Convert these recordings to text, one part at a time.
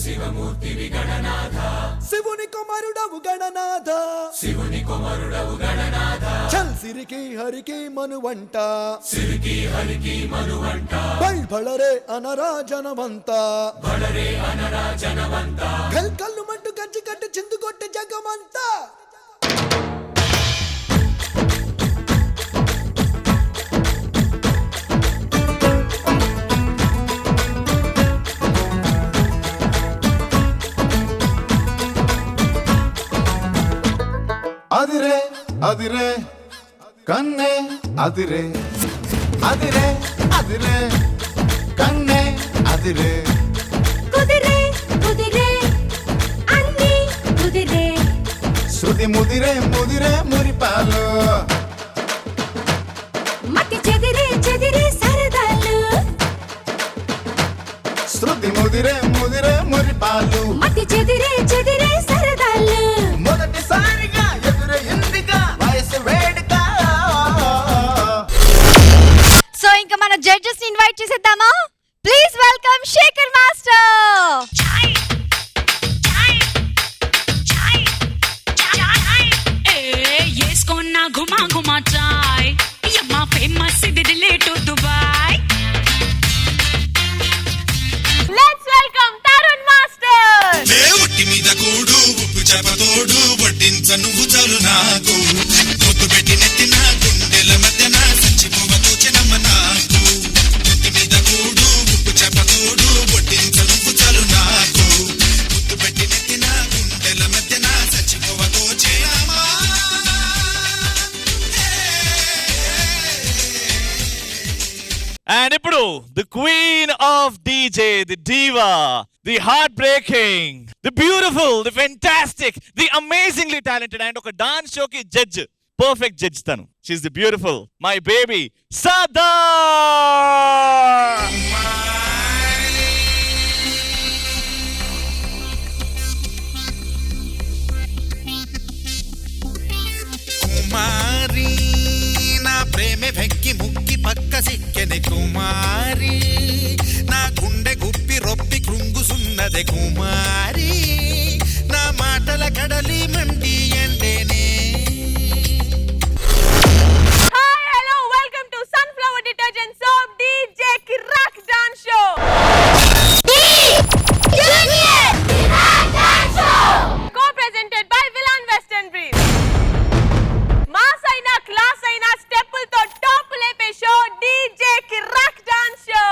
శివమూర్తివి గణనాథ, శివుని కుమారుడవు గణనాథ, శివుని కుమారుడవు గణనాథ, చల్ సిరికి హరికి మనువంట, సిరికి హరికి మనువంట, బళరే అనరా జనవంత, బళరే అనరా జనవంత, కల్ కల్లు మంటు గజ్జి కట్టు చిందు కొట్టు జగమంతా. అదిరే అదిరే కన్నే అదిరే, అదిరే అదిరే కన్నే అదిరే, కుదిరే కుదిరే అన్ని కుదిరే, శృతి ముదిరే ముదిరే మురిపాలు, మతి చెదిరే చెదిరే సరదాలు, శృతి ముదిరే ముదిరే మురిపాలు, మతి చెదిరే చెదిరే సరదాలు. మొదటిసారిగా ఎదురే ఇందిగా వయసు వేడుగా. సో ఇంకా మన జడ్జెస్ ని ఇన్వైట్ చేసేద్దామా? Please welcome Shekhar master. ఏస్కోన్నా ఘుమా ఘుమా చాయ్ యమ్మా ఫేమస్ ఇది relate to Dubai. Let's welcome Tarun master. ఒట్టి మీద కూడు ఉప్పు చేపతోడు వడ్డించ నువ్వు చాలు నాకు, ముద్దు పెట్టి నెత్తిన గుండెల మధ్యన చచ్చిపోవ తోచెనమ్మ నాకు. ఒట్టి మీద కూడు ఉప్పు చేపతోడు వడ్డించ నువ్వు చాలు నాకు, ముద్దు పెట్టి నెత్తిన గుండెల మధ్యన చచ్చిపోవ తోచెనమ్మా. And ఇప్పుడు the queen of DJ, the diva, the heartbreaking, the beautiful, the fantastic, the amazingly talented and ఒక డాన్స్ షోకి జడ్జ్, పర్ఫెక్ట్ జడ్జ్ తను. She's the beautiful, my baby, Sada. కుమారి నా ప్రేమే వెక్కి ముక్కి పక్క సిక్కెనే కుమారి, నా గుండె గుప్పి రొప్పి కృంగుసున్నదే కుమారి, నా మాటల కడలి మండి ఎండేనే. Hi hello welcome to Sunflower detergent soap DJ కిరాక్ dance show. Co-presented by Villan Western Breed. Mass అయినా క్లాస్ అయినా స్టెప్పులతో టాప్ లేపే షో DJ కిరాక్ డాన్స్ షో.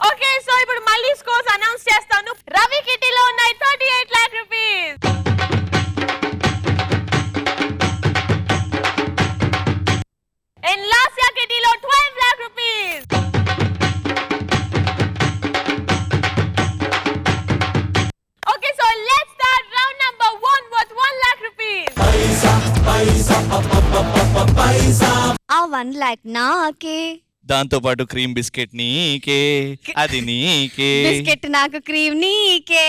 ఓకే సో ఇప్పుడు మళ్ళీ స్కోర్స్ అనౌన్స్ చేస్తాను. రవి కిటీలో ఉన్నాయి 38 lakh rupees. And Lasya కిటీలో 12 lakh rupees. Okay, so let's start round number 1 worth 1 lakh rupees. ఆ 1 lakh నాకే, దాంతో పాటు క్రీమ్ బిస్కెట్ నీకే, అది నీకే. బిస్కెట్ నాకు క్రీమ్ నీకే.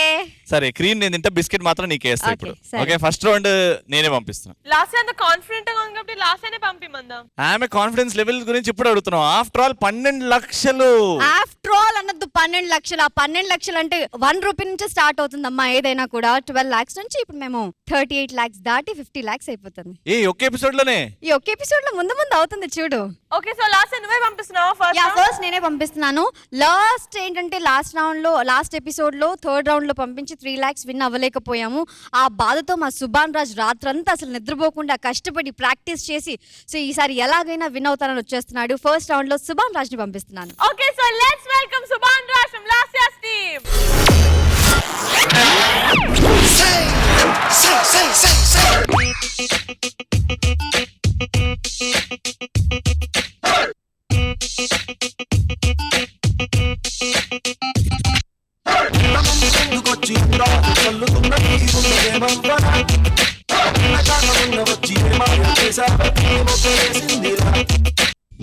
సరే క్రీమ్ నేను తింటా, బిస్కెట్ మాత్రం నీకే వేస్తా ఇప్పుడు. ఓకే ఫస్ట్ రౌండ్ నేనే పంపిస్తున్నా. లాస్ట్ అంత కాన్ఫిడెంట్ గా ఉంది కాబట్టి లాస్ట్ అయినే పంపిమందాం. ఆమె కాన్ఫిడెన్స్ లెవెల్ గురించి ఇప్పుడు అడుగుతున్నాం. ఆఫ్టర్ ఆల్ 12 లక్షలు. ఆఫ్టర్ ఆల్ అన్నది 12 లక్షలు. ఆ 12 లక్షలు అంటే 1 రూపీ నుంచి స్టార్ట్ అవుతుందమ్మా ఏదైనా కూడా. 12 lakhs నుంచి ఇప్పుడు మేము 38 lakhs దాటి 50 lakhs అయిపోతుంది ఏ ఒక్క ఎపిసోడ్ లోనే. ఈ ఒక్క ఎపిసోడ్ లో ముందు ముందు అవుతుంది చూడు. ఓకే సో లాస్ట్ నువ్వే పంపిస్తున్నావా ఫస్ట్? ఫస్ట్ నేనే పంపిస్తున్నాను. లాస్ట్ ఏంటంటే లాస్ట్ రౌండ్ లో లాస్ట్ ఎపిసోడ్ లో థర్డ్ రౌండ్ లో పంపించి 3 lakhs విన్ అవ్వలేకపోయాము. ఆ బాధతో మా సుభాన్ రాజ్ రాత్రంతా అసలు నిద్రపోకుండా కష్టపడి ప్రాక్టీస్ చేసి సో ఈసారి ఎలాగైనా విన్ అవుతానని వచ్చేస్తున్నాడు. ఫస్ట్ రౌండ్ లో సుభాన్ రాజ్ ని పంపిస్తున్నాను. Okay so let's welcome Subhan Raj from last years team.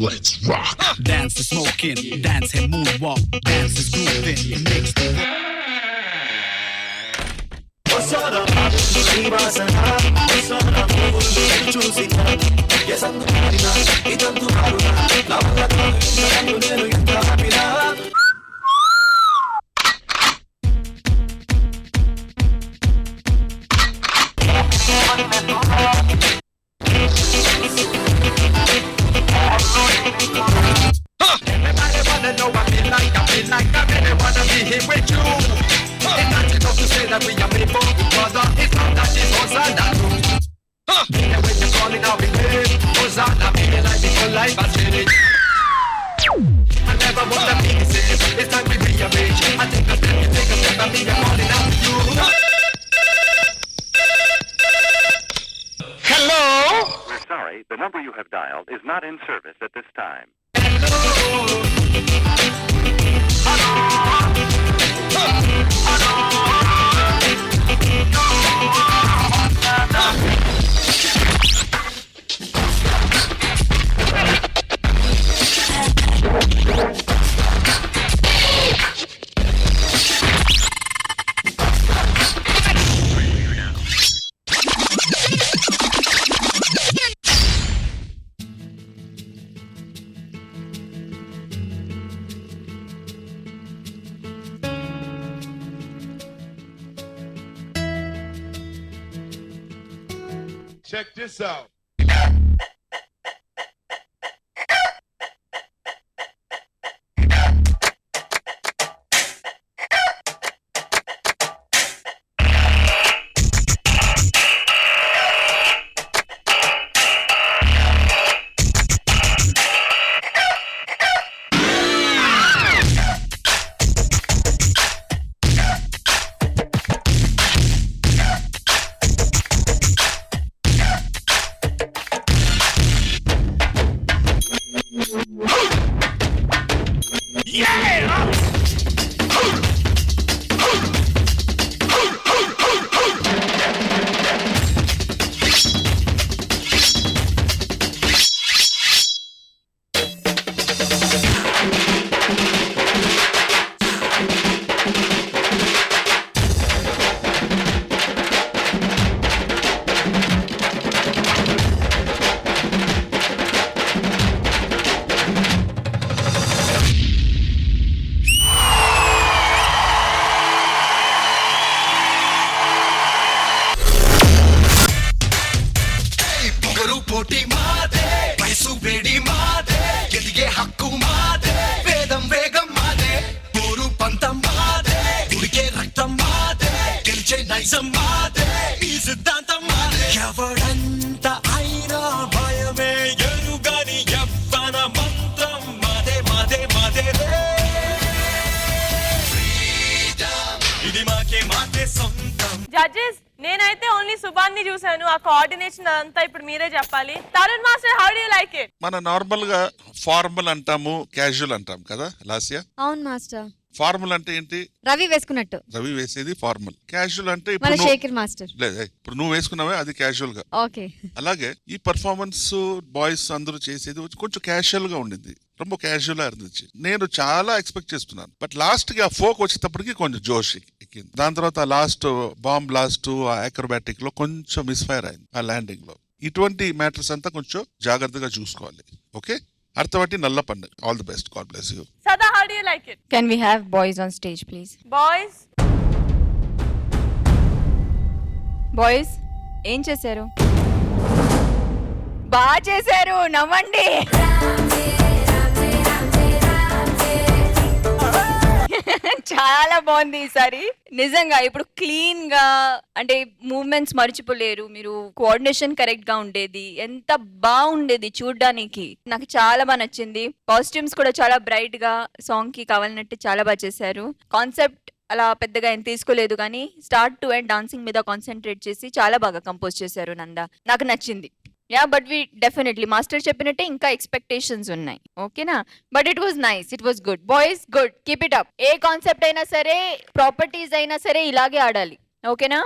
Let's rock. Dance is smoking, dance and moonwalk, dance is grooving, it makes the We're sorry, the number you have dialed is not in service at this time. Check this out. పోటీ మాదే వయసు వేడి మాదే ఎదిగే హక్కు మాదే వేదం వేగం మాదే పోరు పంతం మాదే ఉడికే రక్తం మాదే గెలిచే నైజం మాదే ఈ సిద్ధాంతం మాదే ఎవడంత అయినా భయమే ఎరుగని యవ్వన మంత్రం మాదే మాదే మాదే ఇది మాకే మాకే సొంతం. జడ్జెస్ నేనైతే ఓన్లీ సుభాన్ని చూసాను. ఆ కోఆర్డినేషన్ అదంతా ఇప్పుడు మీరే చెప్పాలి. Tarun master, how do you like it? మన నార్మల్ గా ఫార్మల్ అంటాము, క్యాజువల్ అంటాం కదా లాస్యా. అవును మాస్టర్. ఫార్మల్ అంటే ఏంటి? రవి వేసుకున్నట్టు. రవి వేసేది ఫార్మల్. క్యాజువల్ అంటే మన శేఖర్ మాస్టర్. లేదు, ఇప్పుడు నువ్వు వేసుకున్నావే అది క్యాజువల్ గా. ఓకే. అలాగే ఈ పర్ఫార్మెన్స్ బాయ్స్ అందరూ చేసేది కొంచెం క్యాజువల్ గా ఉండింది, ரொம்ப క్యాజువల్ இருந்துச்சு. నేను చాలా ఎక్స్పెక్ట్ చేస్తున్నాను, బట్ లాస్ట్ కి ఆ ఫోక్ వచ్చేటప్పటికి కొంచెం జోష్ ఎక్కింది. దాని తర్వాత లాస్ట్ బాంబ్ బ్లాస్ట్ అక్రోబాటిక్ లో కొంచెం మిస్ఫైర్ అయింది ఆ ల్యాండింగ్ లో. ఇటువంటి మ్యాటర్స్ అంతా కొంచెం జాగ్రత్తగా చూసుకోవాలి. ఓకే, అర్థవట్టి నల్ల పండుగ. All the best, God bless you. Sada, how do you like it? Can we have boys on stage, please? Boys Boys, ఏం చేశారు? బాగా చేశారు, నవ్వండి. చాలా బాగుంది ఈసారి నిజంగా. ఇప్పుడు క్లీన్ గా అంటే మూవ్మెంట్స్ మర్చిపోలేరు మీరు. కోఆర్డినేషన్ కరెక్ట్ గా ఉండేది, ఎంత బాగుండేది చూడ్డానికి. నాకు చాలా బాగా నచ్చింది. కాస్ట్యూమ్స్ కూడా చాలా బ్రైట్ గా సాంగ్ కి కావాలన్నట్టు చాలా బాగా చేశారు. కాన్సెప్ట్ అలా పెద్దగా ఏం తీసుకోలేదు, కానీ స్టార్ట్ టు ఎండ్ డాన్సింగ్ మీద కాన్సన్ట్రేట్ చేసి చాలా బాగా కంపోజ్ చేశారు నంద. నాకు నచ్చింది. Yeah, but we definitely master చెప్పినట్టే ఇంకా ఎక్స్పెక్టేషన్స్ ఉన్నాయి. ఓకేనా? But it was nice, it was good. Boys good, keep it up. ఏ కాన్సెప్ట్ అయినా సరే, ప్రాపర్టీస్ అయినా సరే ఇలాగే ఆడాలి. ఓకేనా?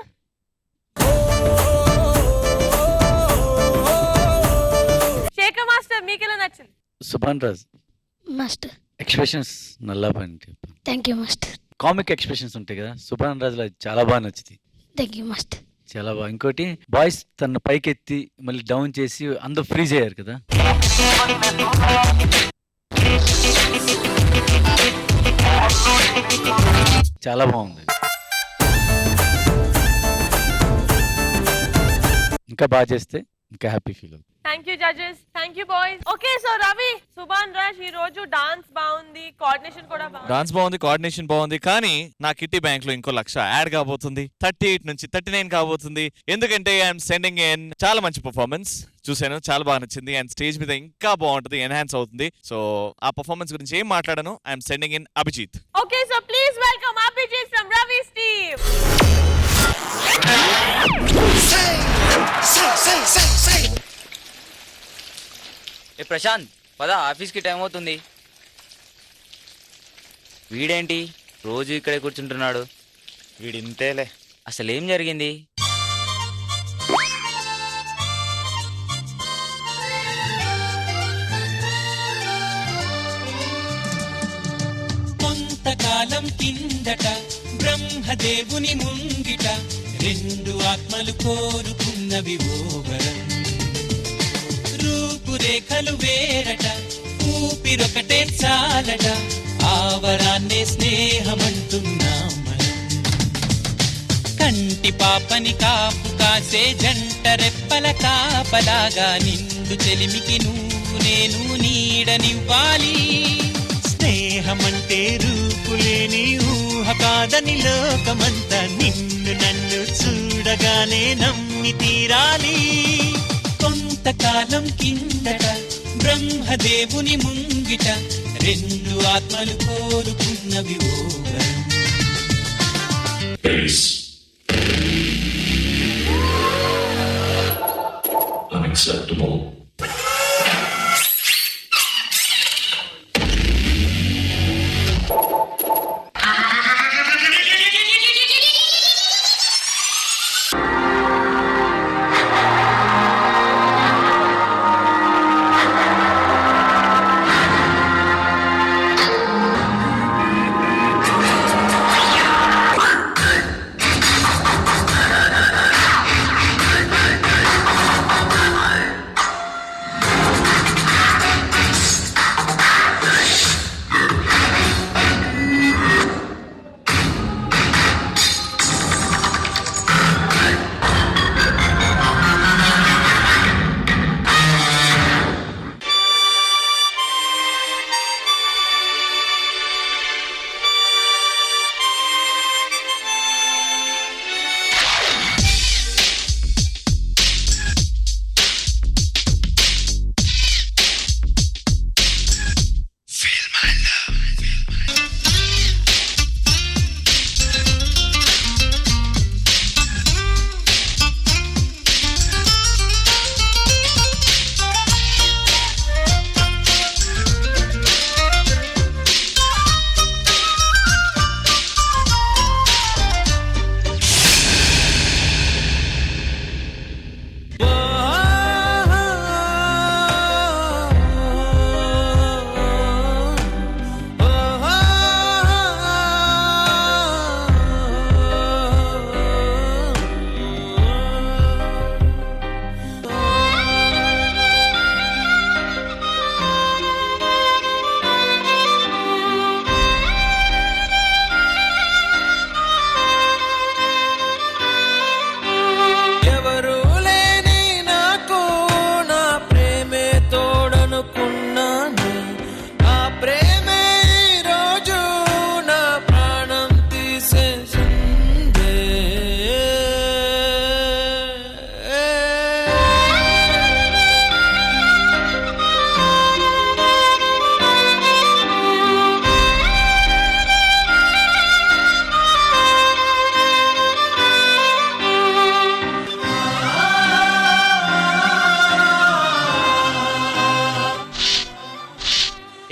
శేఖర్ మాస్టర్, మీకు ఎలా నచ్చింది? సుభాన్ రాజ్ మాస్టర్. ఎక్స్ప్రెషన్స్ నల్లా పని. Thank you master. Comic expressions ఉంటాయి కదా, సుభాన్ రాజ్ లో చాలా బాగా నచ్చింది. Thank you master. చాలా బాగా. ఇంకోటి బాయ్స్ తన పైకెత్తి మళ్ళీ డౌన్ చేసి అందరూ ఫ్రీజ్ అయ్యారు కదా. చాలా బాగుంది. ఇంకా బాగా చేస్తే ఇంకా హ్యాపీ ఫీల్ అవుతుంది. Thank you judges, thank you boys. Okay, so Ravi, Subhan Raj ఈ రోజు డాన్స్ బాగుంది, కోఆర్డినేషన్ కూడా బాగుంది. డాన్స్ బాగుంది, కోఆర్డినేషన్ బాగుంది, కానీ నా కిట్టి బ్యాంక్ లో ఇంకో 1,00,000 యాడ్ కాబోతుంది. 38 నుంచి 39 కాబోతుంది. ఎందుకంటే ఐఎమ్ సెండింగ్ ఇన్ చాలా మంచి పర్ఫార్మెన్స్ చూసాను, చాలా బాగా నచ్చింది. అండ్ స్టేజ్ మీద ఇంకా బాగుంటుంది, ఎన్హాన్స్ అవుతుంది. సో ఆ పర్ఫార్మెన్స్ గురించి ఏం మాట్లాడను. I'm sending in Abhijit. Okay, so please welcome Abhijit from Ravi's team. ఏ ప్రశాంత్, పద, ఆఫీస్కి టైం అవుతుంది. వీడేంటి రోజు ఇక్కడే కూర్చుంటున్నాడు? వీడింతేలే. అసలు ఏం జరిగింది? కొంతకాలం కిందట బ్రహ్మదేవుని ముంగిట 2 ఆత్మలు కోరుకున్నవి ఓవరం. రూపురేఖలు వేరట, ఊపిరొకటే చాలట, ఆవరాన్నే స్నేహమంటున్నాం మనం. కంటి పాపని కాపు కాసే జంట రెప్పల కాపలాగా నిండు చెలిమికి నువ్వు నేను నీడనివ్వాలి. స్నేహమంటే రూపులేని ఊహ కాదని లోకమంతా నిన్ను నన్ను చూడగానే నమ్మి తీరాలి. కొంతకాలం కిందట బ్రహ్మదేవుని ముంగిట 2 ఆత్మలు కోరుకున్నవి ఓవరం. Unacceptable.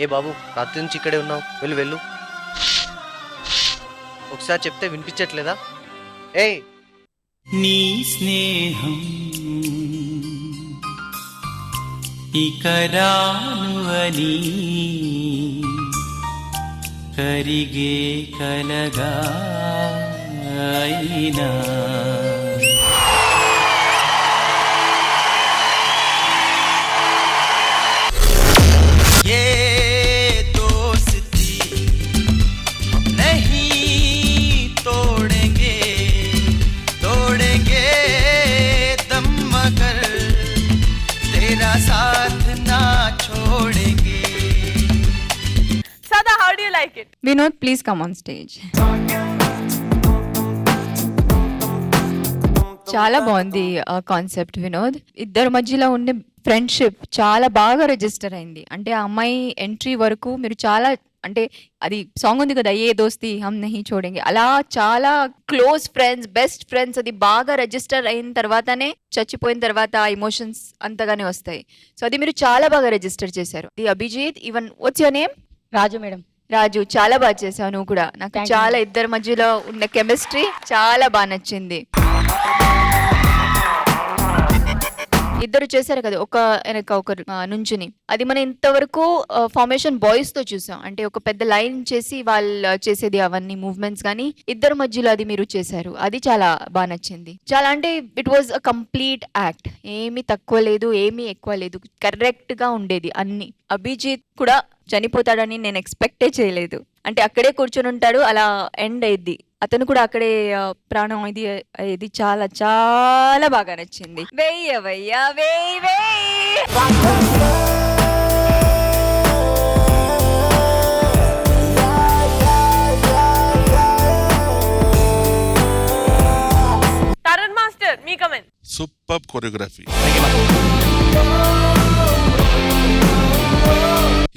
ఏ బాబు, రాత్రి నుంచి ఇక్కడే ఉన్నావు, వెళ్ళు వెళ్ళు. ఒకసారి చెప్తే వినిపించట్లేదా? ఏయ్, నీ స్నేహం ఇక రాను అని కరిగే కలగా అయినా ये दोस्ती नहीं तोड़ेंगे तोड़ेंगे दम मगर तेरा साथ ना छोड़ेंगे. Sada, how do you like it? Vinod please come on stage. చాలా బాగుంది కాన్సెప్ట్ వినోద్. ఇద్దరి మధ్యలో ఉండే ఫ్రెండ్షిప్ చాలా బాగా రిజిస్టర్ అయింది. అంటే ఆ అమ్మాయి ఎంట్రీ వరకు మీరు చాలా, అంటే అది సాంగ్ ఉంది కదా, ఏ దోస్తి హమ్ నహీ చోడెంగే, అలా చాలా క్లోజ్ ఫ్రెండ్స్, బెస్ట్ ఫ్రెండ్స్, అది బాగా రిజిస్టర్ అయిన తర్వాతనే చచ్చిపోయిన తర్వాత ఆ ఎమోషన్స్ అంతగానే వస్తాయి. సో అది మీరు చాలా బాగా రిజిస్టర్ చేశారు. The Abhijit, even what's your name? Raju madam. Raju, చాలా బాగా చేసావు నువ్వు కూడా. నాకు చాలా ఇద్దరి మధ్యలో ఉన్న కెమిస్ట్రీ చాలా బాగా నచ్చింది. ఇద్దరు చేశారు కదా, ఒక వెనక ఒకరు నుంచుని. అది మనం ఇంతవరకు ఫార్మేషన్ బాయ్స్ తో చూసాం. అంటే ఒక పెద్ద లైన్ చేసి వాళ్ళు చేసేది అవన్నీ మూవ్మెంట్స్, కానీ ఇద్దరు మధ్యలో అది మీరు చేశారు. అది చాలా బాగా నచ్చింది. చాలా అంటే it was a complete act. ఏమీ తక్కువ లేదు, ఏమీ ఎక్కువ లేదు, కరెక్ట్ గా ఉండేది అన్ని. అభిజిత్ కూడా చనిపోతాడని నేను ఎక్స్పెక్టే చేయలేదు. అంటే అక్కడే కూర్చొని ఉంటాడు, అలా ఎండ్ అయ్యిద్ది, అతను కూడా అక్కడే ప్రాణం ఇది చాలా చాలా బాగా నచ్చింది. వెయ్యవయ్యా వెయ్యి వెయ్యి. తరుణ్ మాస్టర్, మీ కమెంట్. Super choreography.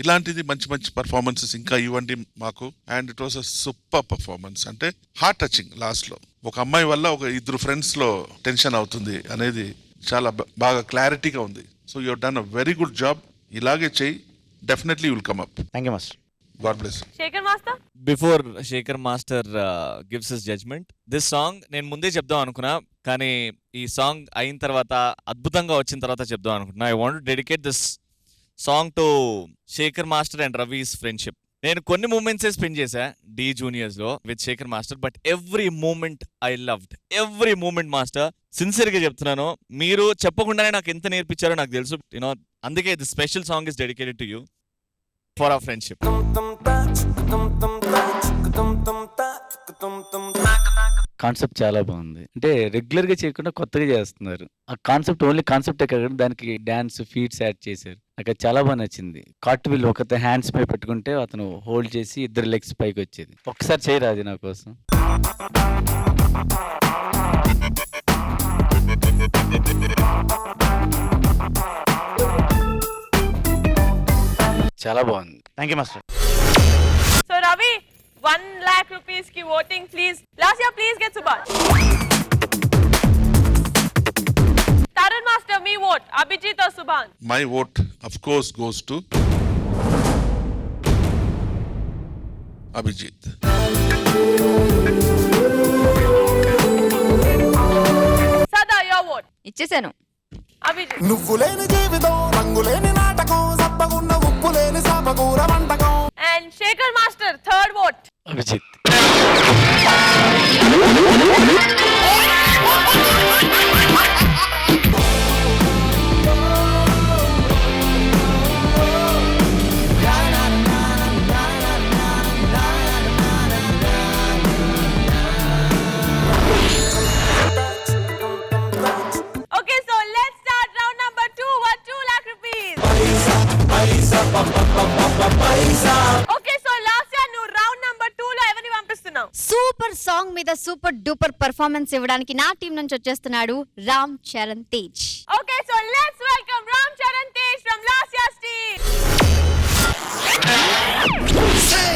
ఇలాంటిది మంచి మంచి పర్ఫార్మెన్సెస్ ఇంకా ఇవ్వండి మాకు. And it was a super performance. అంటే హార్ట్ టచింగ్. లాస్ట్ లో ఒక అమ్మాయి వల్ల ఒక ఇద్దరు ఫ్రెండ్స్ లో టెన్షన్ అవుతుంది అనేది చాలా బాగా క్లారిటీగా ఉంది. So you done a very good job. ఇలాగే చెయ్యి, definitely will come up. Thank you master. God bless. Shekhar master. Before Shekhar master gives his judgement, this song నేను ముందే చెప్దాం అనుకున్నా, కానీ ఈ సాంగ్ అయిన తర్వాత అద్భుతంగా వచ్చిన తర్వాత చెప్దాం అనుకుంటున్నా. I want to dedicate this song to Shekhar master and Ravi's friendship. నేను కొన్ని మూమెంట్స్ స్పెండ్ చేశా డి జూనియర్స్ లో with Shekhar master, but every moment I loved, every moment master. Sincere గా చెప్తున్నాను, మీరు చెప్పకుండానే నాకు ఎంత నేర్పించారో నాకు తెలుసు. యూనో, అందుకే the special song is dedicated to you for hour friendship. Concept చాలా బాగుంది. అంటే రెగ్యులర్ గా చేయకుండా కొత్తగా చేస్తున్నారు. ఆ కాన్సెప్ట్ ఓన్లీ కాన్సెప్టే కాకుండా దానికి డాన్స్ ఫీట్స్ యాడ్ చేశారు. నాకు చాలా బాగా నచ్చింది. కాట్ వీల్ ఒక హ్యాండ్స్ పై పెట్టుకుంటే అతను హోల్డ్ చేసి ఇద్దరు లెగ్స్ పైకి వచ్చేది. ఒక్కసారి చేయరా అది నా కోసం? చాలా బాగుంది. Thank you master. So Ravi, 1 lakh rupees ki voting please. Lasya, please get Subhash. Tarun master, me vote. Abhijit or Subhan? My vote of course goes to Abhijit. Sada, your vote. ఇచ్చేసాను. Abhijit. నువ్వు లేని జీవితం రంగులేని నాటకం సబ్బగున్న ఉప్పు లేని సాపకూర వంటకం. And Shekhar master, third vote. Abhijit. Okay, so let's start round number 2 worth 2 lakh rupees. Okay, so Lasya, nu round number 2 lo evarni పంపిస్తున్నావు? Super song మీద సూపర్ డూపర్ పర్ఫార్మెన్స్ ఇవ్వడానికి నా టీం నుంచి వచ్చేస్తున్నాడు Ram Charan Tej. Okay, so let's welcome Ram Charan Tej from Lasya's team. say.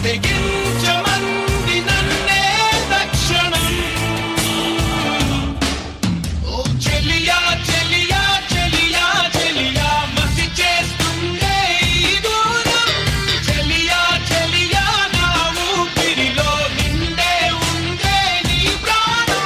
తెగించమంది నన్నే తక్షణం ఓ చెలియా చెలియా చెలియా చెలియా మసి చేస్తుండే ఈ దూరం చెలియా చెలియా నా ఊపిరిలో నిండే ఉండే నీ ప్రాణం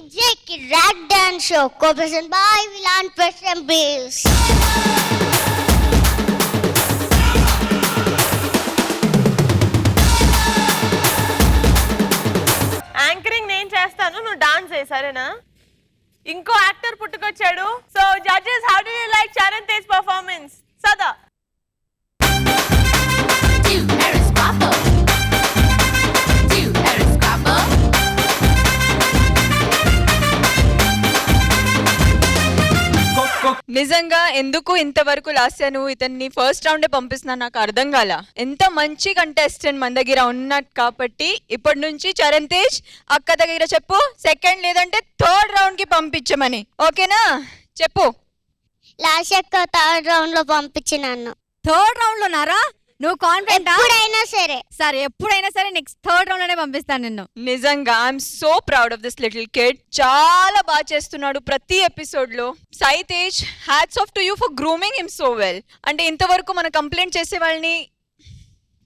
DJ Kirat Dance Show, co-presented by Vilan Press and Bills. Anchoring నేను చేస్తాను, నువ్వు డాన్స్ చేయి, సరేనా? ఇంకో యాక్టర్ పుట్టుకొచ్చాడు. So judges, how do you like Charan Tej performance? Sada నిజంగా ఎందుకు ఇంతవరకు లాస్ట్ ఇయర్ నువ్వు ఇతన్ని ఫస్ట్ రౌండ్ పంపిస్తున్నా నాకు అర్థం కాల. ఎంత మంచి కంటెస్టెంట్ మన దగ్గర ఉన్నట్టు కాబట్టి ఇప్పటి నుంచి చరణ్ తేజ్ అక్క దగ్గర చెప్పు, సెకండ్ లేదంటే థర్డ్ రౌండ్ కి పంపించమని. ఓకేనా? చెప్పు. లాస్ట్ అక్క థర్డ్ రౌండ్ లో పంపించినాను. థర్డ్ రౌండ్ లో నారా? నువ్వు కాన్ఫిడెంట్? ఎప్పుడైనా సరే. సరే, ఎప్పుడైనా సరే నెక్స్ట్ థర్డ్ రౌండ్ లోనే పంపిస్తాను నిన్ను. నిజంగా I'm so proud of this little kid. చాలా బాగా చేస్తున్నాడు ప్రతి ఎపిసోడ్ లో. Sai Tej, hats off to you for grooming him so well. అంటే ఇంతవరకు మన కంప్లైంట్ చేసే వాళ్ళని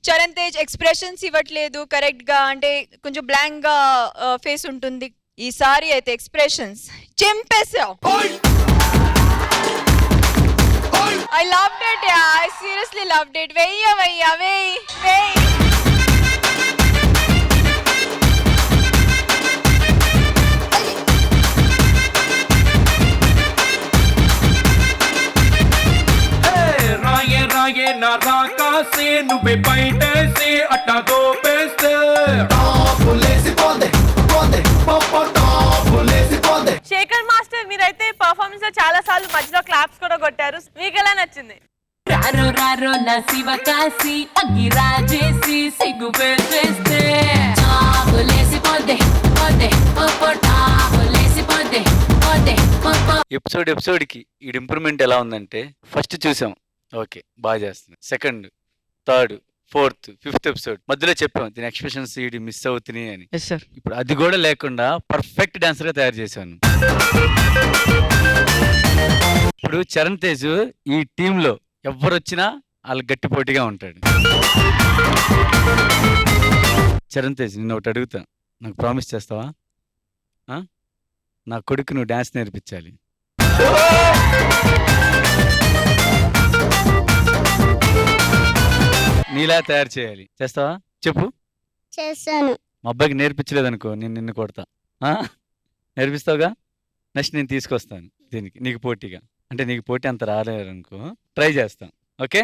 చరణ్ తేజ్ ఎక్స్ప్రెషన్స్ ఇవ్వట్లేదు కరెక్ట్ గా, అంటే కొంచెం బ్లాంక్ గా ఫేస్ ఉంటుంది. ఈసారి అయితే expressions చింపేసావు. I loved it, yeah. I seriously loved it. Veya, veya, vey, vey. రాయే రాయే నా రాకాసే నువ్వే బయటేసి అట్టా దోపేస్తే శేఖర్ మాస్టర్, మీరైతే పర్ఫార్మెన్స్ లో చాలా సార్లు మధ్యలో క్లాప్స్ కూడా కొట్టారు. మీకు ఎలా నచ్చింది? రారో రారో నా శివ కాసి అగ్గి రాజేసి సిగ్గు పెట్టేస్తే లేసిపోతే పోతే లేసిపోతే పోతే. ఎపిసోడ్ కి ఈ ఇంప్రూవ్మెంట్ ఎలా ఉందంటే, ఫస్ట్ చూసాం ఓకే బాగా చేస్తుంది, second, third, fourth, fifth episode మధ్యలో చెప్పాం దీని ఎక్స్ప్రెషన్స్ ఇది మిస్ అవుతున్నాయి అని. ఇప్పుడు అది కూడా లేకుండా పర్ఫెక్ట్ డాన్సర్ గా తయారు చేశాను. ఇప్పుడు చరణ్ తేజ్ ఈ టీమ్ లో ఎవరు వచ్చినా వాళ్ళు గట్టి పోటీగా ఉంటాడు. చరణ్ తేజ్, నిన్ను ఒకటి అడుగుతా, నాకు ప్రామిస్ చేస్తావా? నా కొడుకు నువ్వు డాన్స్ నేర్పించాలి. నీలా తయారు చేయాలి. చేస్తావా? చెప్పు. చేస్తాను. మా అబ్బాయికి నేర్పించలేదనుకో నేను నిన్ను కొడతా. నేర్పిస్తావుగా? నెక్స్ట్ నేను తీసుకొస్తాను దీనికి నీకు పోటీగా. అంటే నీకు పోటీ అంత రాలేదనుకో ట్రై చేస్తాం. ఓకే,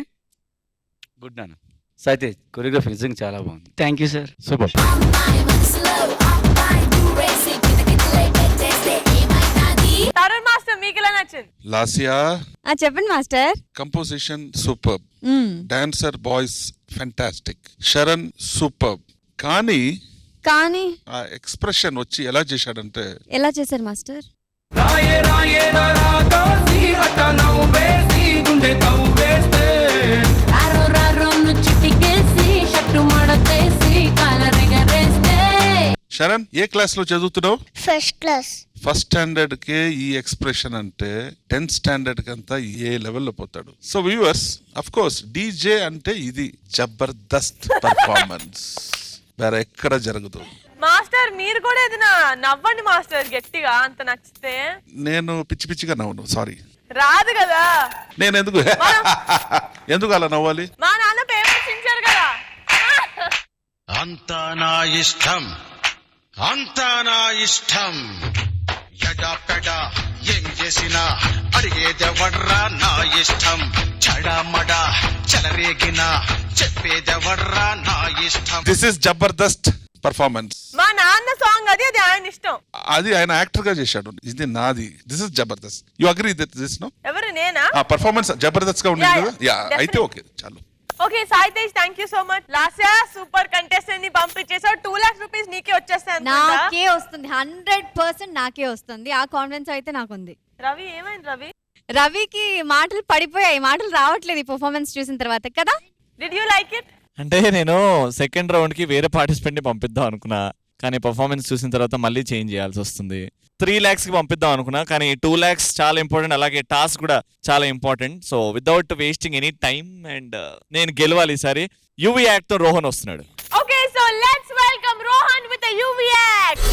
గుడ్ నాన్న. సాయితే కొరియోగ్రఫీ నిజంగా చాలా బాగుంది. Thank you sir. Super. Tarun master, మీకు ఎలా నచ్చింది? లాసియా, చెప్పండి master. Composition super, dancer boys fantastic, Sharan super. కానీ ఆ ఎక్స్ప్రెషన్ వచ్చి ఎలా చేశాడంటే, ఎలా చేశారు మాస్టర్? రాయే రాయే నా రాకాసి అట్టా నవ్వేసి గుండె తవ్వేస్తే రారో రారో చిటికేసి షట్టు మడతేసి కాలరెగరేస్తే. శరణ్, ఏ క్లాస్ లో చదువుతున్నావు? First class. ఫస్ట్ స్టాండర్డ్ కే ఈ ఎక్స్ప్రెషన్ అంటే 10th స్టాండర్డ్ కి అంతా ఏ లెవెల్లో పోతాడు. So viewers, of course DJ అంటే ఇది జబర్దస్త్ పర్ఫార్మెన్స్, వేరే ఎక్కడ జరగదు. మాస్టర్, మీరు కూడా ఏదైనా నవ్వండి మాస్టర్ గట్టిగా, అంత నచ్చితే. నేను పిచ్చి పిచ్చిగా నవ్వను, సారీ. రాదు కదా. నేను ఎందుకు అలా నవ్వాలి? మా నాన్న పేపర్స్ ఇచ్చారు కదా. అంతా నా ఇష్టం, అంతా నా ఇష్టం, ఎడా పెడా ఏం చేసినా అడిగేదెవడ్రా నా ఇష్టం. చడామడా చెలరేగిన చెప్పేదెవర్రా నా ఇష్టం. This is Jabardasth performance. మా నాన్న సాంగ్ అది ఆయన ఇష్టం. అది ఆయన యాక్టర్ గా చేశాడు, ఇది నాది. దిస్ ఇస్ జబర్దస్త్. You agree this no? ఎవరు నేనా? ఆ పర్ఫార్మెన్స్ జబర్దస్త్ గా ఉంది కదా. యా అయితే ఓకే చాలు. Okay Sai Tej, thank you so much. Lasya super contestant ని పంపించేసావు. 2 lakhs రూపీస్ నీకే వచ్చేస్తాయి. నాకే వస్తుంది, 100% నాకే వస్తుంది. ఆ కాన్ఫిడెన్స్ అయితే నాకుంది. రవి ఏమైంది? రవికి మాటలు పడిపోయాయి, మాటలు రావట్లేదు ఈ పర్ఫార్మెన్స్ చూసిన తర్వాత కదా. Did you like it? అంటే నేను సెకండ్ రౌండ్ కి వేరే పార్టిసిపెంట్ ని పంపిద్దాం అనుకున్నా, కానీ పర్ఫార్మెన్స్ చూసిన తర్వాత మళ్ళీ చేంజ్ చేయాల్సి వస్తుంది. 3 lakhs కి పంపిద్దాం అనుకున్నా, కానీ 2 lakhs చాలా ఇంపార్టెంట్, అలాగే టాస్క్ కూడా చాలా important. So without wasting any time and నేను గెలవాలి ఈసారి. యూవీ యాక్ట్ తో రోహన్ వస్తున్నాడు. Okay so let's welcome Rohan with a UV act.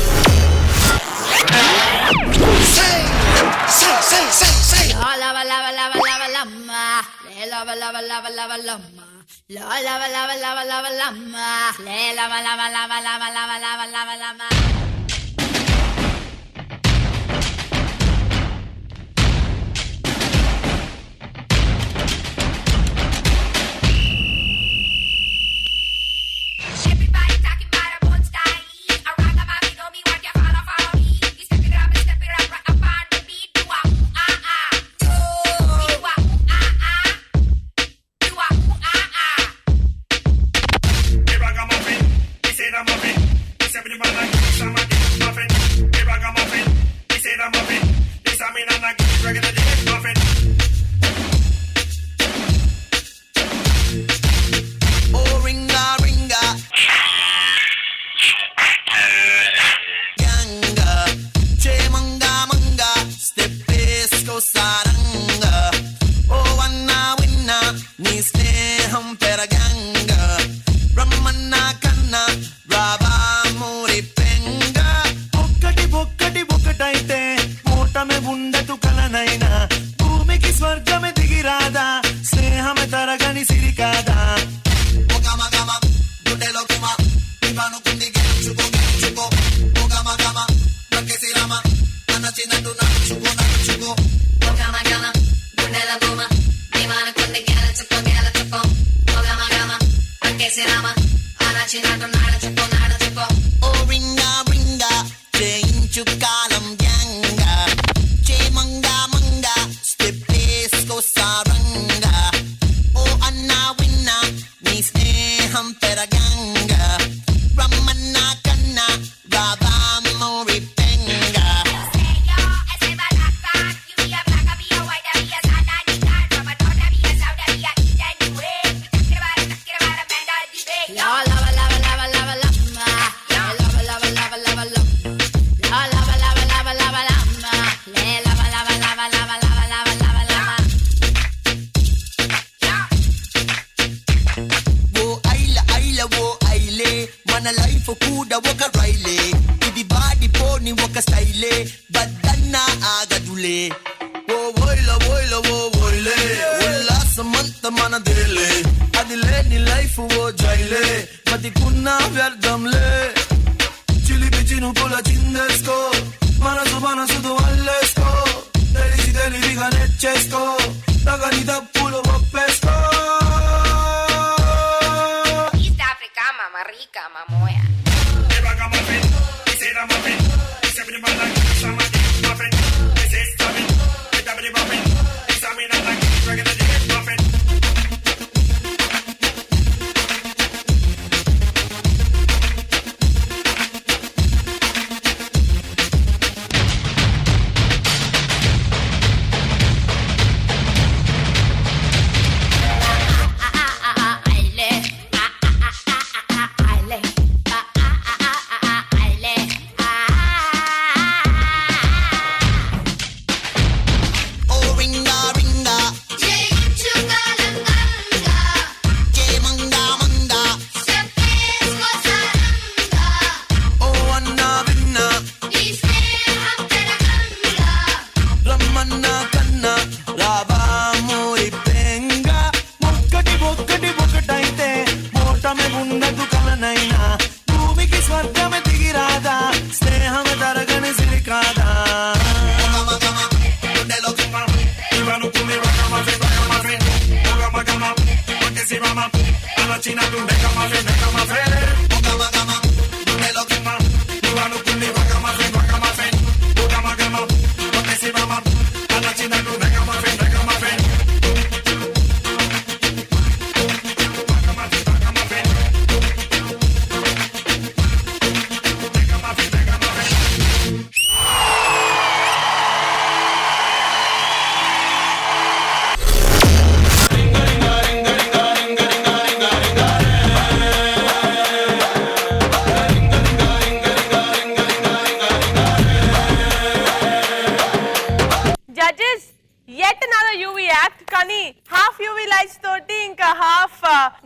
Judges yet another UV act కానీ హాఫ్ UV లైట్స్ తోటి ఇంకా హాఫ్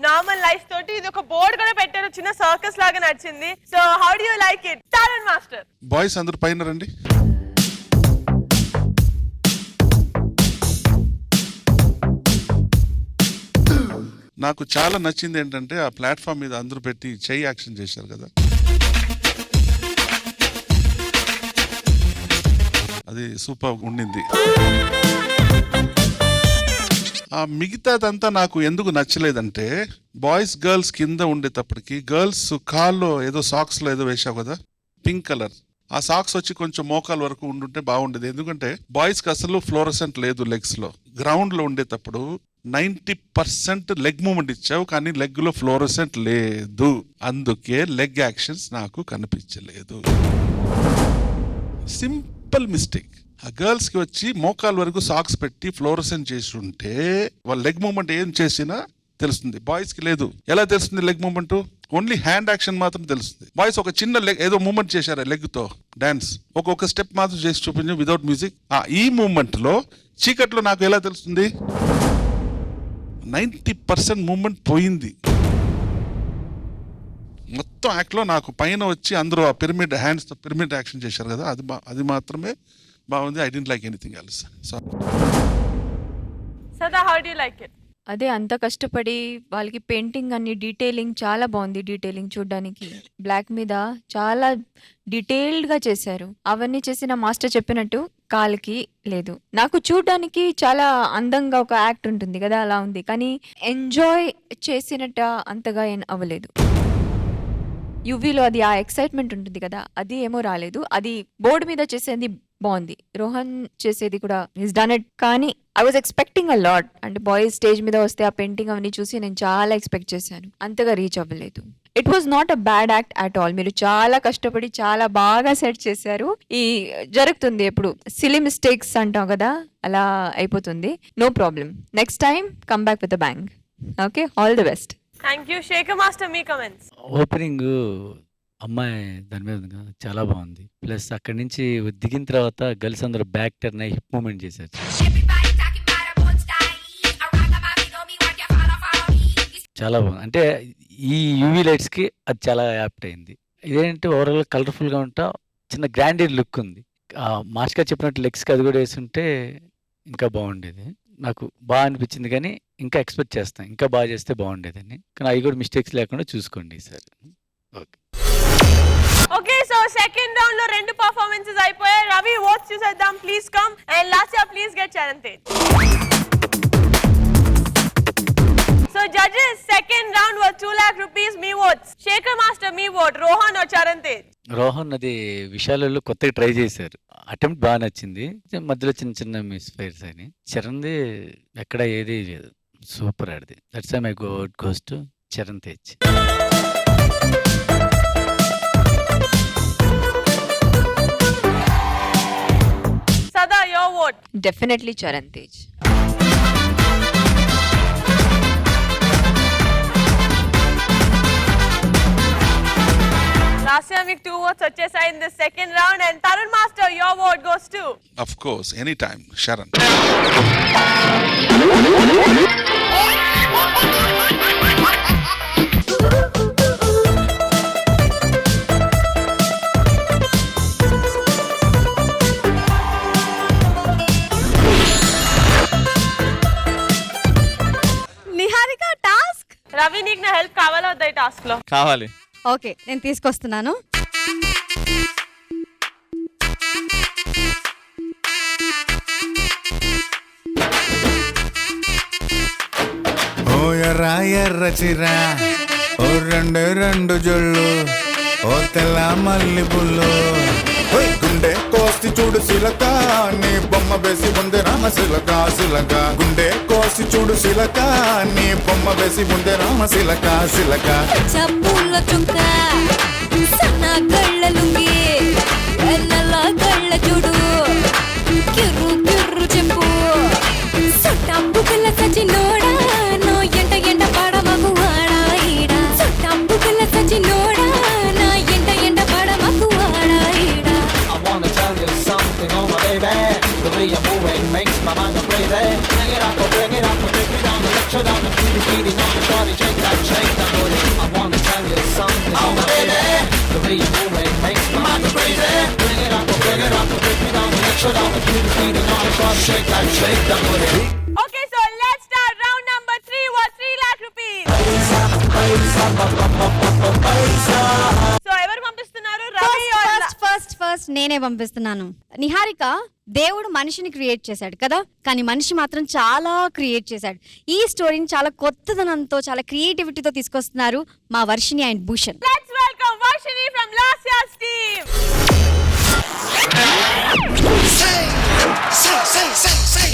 నార్మల్ లైట్స్ తోటి ఇది ఒక బోర్డ్ కూడా పెట్టారు, చిన్న సర్కస్ లాగా నడిచింది. So how do you like it talent master? Boys అందరూ పైన రండి. నాకు చాలా నచ్చింది ఏంటంటే ఆ ప్లాట్ఫామ్ మీద అందరూ పెట్టి చెయ్యి యాక్షన్ చేశారు కదా, అది సూపర్ ఉండింది. ఆ మిగతాదంతా నాకు ఎందుకు నచ్చలేదంటే బాయ్స్ గర్ల్స్ కింద ఉండేటప్పటికి గర్ల్స్ కాల్లో ఏదో సాక్స్ లో ఏదో వేసావు కదా పింక్ కలర్, ఆ సాక్స్ వచ్చి కొంచెం మోకాల వరకు ఉండుంటే బాగుండేది. ఎందుకంటే బాయ్స్ కి అసలు ఫ్లోరసెంట్ లేదు లెగ్స్ లో. గ్రౌండ్ లో ఉండేటప్పుడు 90% లెగ్ మూమెంట్ ఇచ్చావు కానీ లెగ్ లో ఫ్లోరసెంట్ లేదు, అందుకే లెగ్ యాక్షన్స్ నాకు కనిపించలేదు. Simple mistake. ఆ గర్ల్స్ కి వచ్చి మోకాల వరకు సాక్స్ పెట్టి ఫ్లోరసెంట్ చేసి ఉంటే వాళ్ళ లెగ్ మూమెంట్ ఏం చేసినా తెలుస్తుంది. బాయ్స్ కి లేదు. ఎలా తెలుస్తుంది leg moment? Only hand action మాత్రం తెలుస్తుంది. బాయ్స్ ఒక చిన్న లెగ్ ఏదో మూమెంట్ చేశారు లెగ్ తో డాన్స్, ఒక్కొక్క స్టెప్ మాత్రం చేసి చూపించారు వితౌట్ మ్యూజిక్. ఈ మూమెంట్ లో చీకట్లో నాకు ఎలా తెలుస్తుంది? 90% మూమెంట్ పోయింది. మొత్తం యాక్ట్ లో నాకు పైన వచ్చి అందరూ ఆ పిరమిడ్ హ్యాండ్స్ తో పిరమిడ్ యాక్షన్ చేశారు కదా, అది మాత్రమే బాగుంది. I don't like anything else. Sada how do you like it? అదే అంత కష్టపడి వాళ్ళకి పెయింటింగ్ అన్ని డీటెయిలింగ్ చాలా బాగుంది. డీటెయిలింగ్ చూడడానికి బ్లాక్ మీద చాలా డీటెయిల్డ్ గా చేశారు. అవన్నీ చేసిన మాస్టర్ చెప్పినట్టు కాలికి లేదు. నాకు చూడడానికి చాలా అందంగా ఒక యాక్ట్ ఉంటుంది కదా, అలా ఉంది. కానీ ఎంజాయ్ చేసినట్టు అంతగా ఏం అవ్వలేదు. యువీలో అది ఆ ఎక్సైట్మెంట్ ఉంటుంది కదా, అది ఏమో రాలేదు. అది బోర్డు మీద చేసేది బాగుంది. రోహన్ చేసేది కూడా ఈస్ డన్ ఇట్. కానీ I was expecting a lot. అంటే బాయ్స్ స్టేజ్ మీద వస్తే ఆ పెయింటింగ్ అవన్నీ చూసి నేను చాలా ఎక్స్పెక్ట్ చేశాను. అంతగా రీచ్ అవ్వలేదు. It was not a bad act at all. మీరు చాలా కష్టపడి చాలా బాగా సెట్ చేశారు. ఈ జరుగుతుంది ఎప్పుడు సిలీ మిస్టేక్స్ అంటాం కదా, అలా అయిపోతుంది. No problem, next time come back with a bang. Okay, all the best. Thank you. Shekhar master మీ కమెంట్స్? ఓపెనింగ్ అమ్మాయి దాని మీద ఉంది కదా, చాలా బాగుంది. ప్లస్ అక్కడి నుంచి దిగిన తర్వాత గర్ల్స్ అందరూ బ్యాక్ టర్న్ అయ్యి హిప్ మూమెంట్ చేశారు. చాలా బాగుంది. అంటే ఈ యూవీ లైట్స్ కి అది చాలా యాప్ట్ అయింది. ఇదేంటంటే ఓవరాల్ కలర్ఫుల్ గా ఉంటా, చిన్న గ్రాండెడ్ లుక్ ఉంది. మాస్టర్ గారు చెప్పినట్టు లెగ్స్ కి అది కూడా వేసుంటే ఇంకా బాగుండేది. నాకు బాగా అనిపించింది. కానీ ఇంకా ఎక్స్పెక్ట్ చేస్తాను, ఇంకా బాగా చేస్తే బాగుండేదని. కానీ అవి కూడా మిస్టేక్స్ లేకుండా చూసుకోండి sir. Okay okay, so second round లో 2 పర్ఫార్మెన్సెస్ అయిపోయాయి. రవి ఓట్స్ చూసేద్దాం. Please come. And last please get Charan Tej. So judges, second round was 2 lakh rupees. మీ ఓట్స్. శేఖర్ మాస్టర్ మీ ఓట్, రోహన్ और చరణ్ తేజ్? రోహన్ అది విశాలలో కొత్తగా ట్రై చేశారు. అటెంప్ట్ బాగా నచ్చింది. మధ్యలో చిన్న చిన్న మిస్ ఫైర్స్ అని. చరణ్ది ఎక్కడ ఏది లేదు, సూపర్ ఆడిది. That's why my goes to Charan Tej. Sada your vote? Definitely Charan Tej. Last year మీకు 2 votes వచ్చేసాయి in the second round. And Tarun Master, your vote goes to? Of course, anytime, Sharan. Niharika task. Ravi నీకు నా హెల్ప్ కావాలా వద్దా ఈ టాస్క్ లో? కావాలి. ఓకే, నేను తీసుకొస్తున్నాను. ఓ ఎర్ర ఎర్ర చిర ఓ రెండు జొళ్ళు ఓ తెల్ల మల్లి పుల్లు గుండె కోసి చూడు సిలక నీ బొమ్మ వేసి ముందే రామ సిలక సిలక గుండె కోసి చూడు సిలక నీ బొమ్మ వేసి ముందే రామ సిలక సిలక చంబుల చుక్క సన్న గళ్ళ లుంగి నల్ల గళ్ళ చూడు కిర్రు కిర్రు చెంపు సొట్టంబు పిల్ల సచినోడా నో ఎంట ఎంట పడమకు వాడా ఈడా సొట్టంబు పిల్ల సచినోడా నా ఎంట ఎంట పడమకు వాడా ఈడా I wanna tell you something, oh my baby. The way you're moving makes my mind go crazy. Bring it up, bring it up, take me down, let you down, beat it on the body, shake that booty. I wanna tell you something, oh my baby. The way you're moving makes my mind go crazy. Bring it up, take me down, let you down, beat it on the body, shake that booty. Okay, so let's start round number 3 was 3 lakh rupees. So ఎవరు పంపిస్తున్నారు? Ravi first నేనే పంపిస్తున్నాను. నిహారిక, దేవుడు మనిషిని create చేశాడు కదా, కానీ మనిషి మాత్రం చాలా క్రియేట్ చేశాడు. ఈ స్టోరీని చాలా కొత్తదనంతో చాలా క్రియేటివిటీతో తీసుకొస్తున్నారు మా Varshini and Bhushan. Let's welcome Varshini from last year's team. say.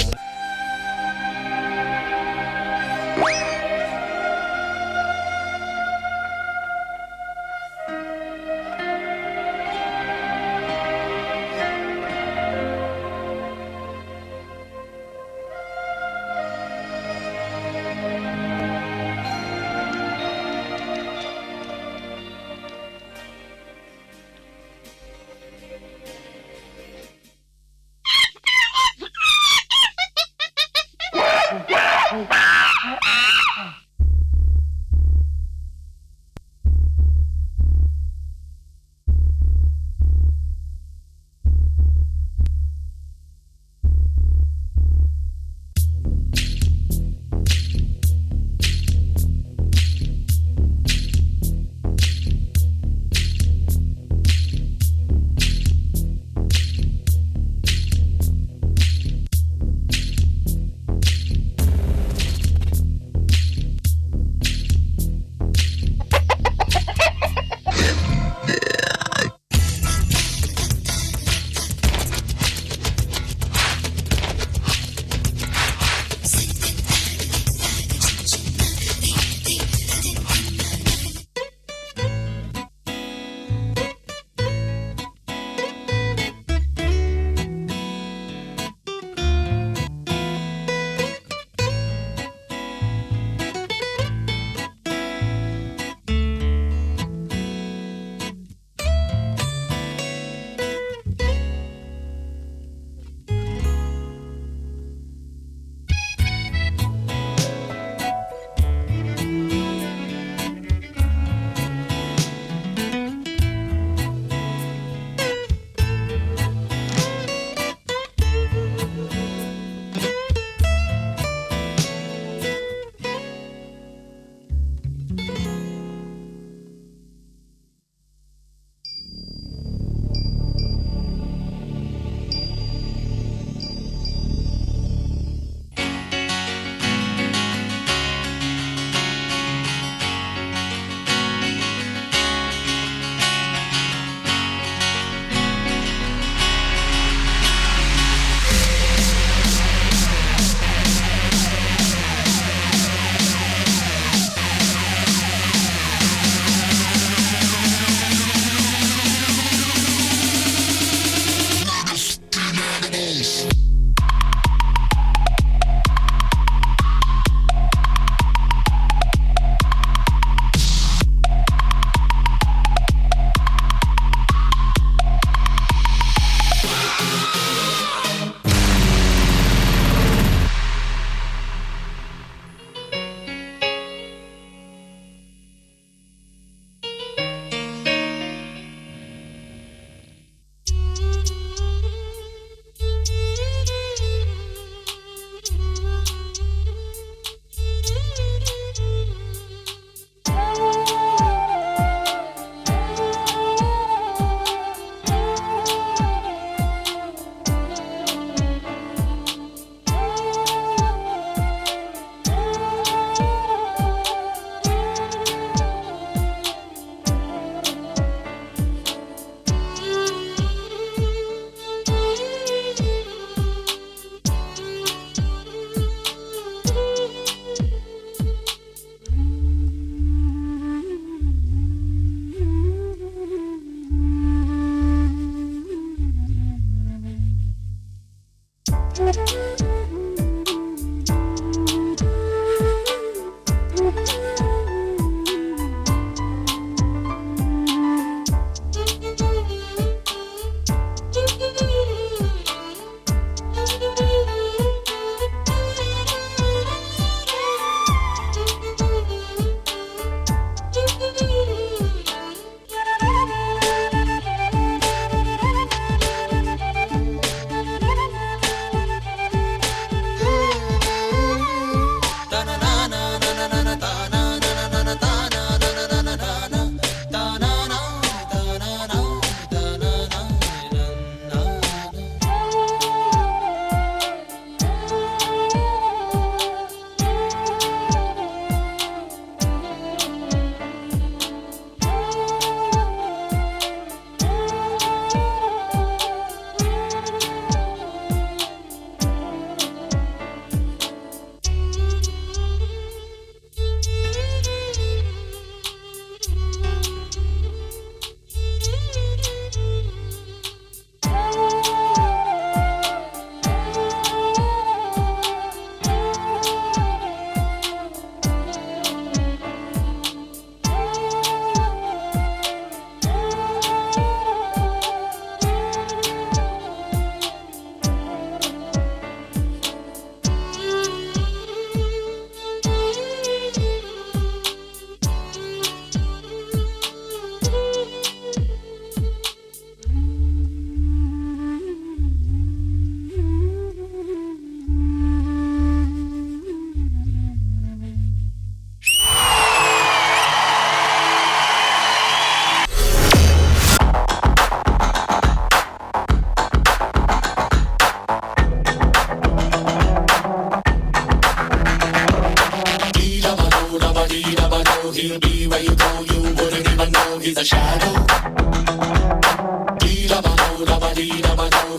know he'll be where you go, you wouldn't even know he's a shadow.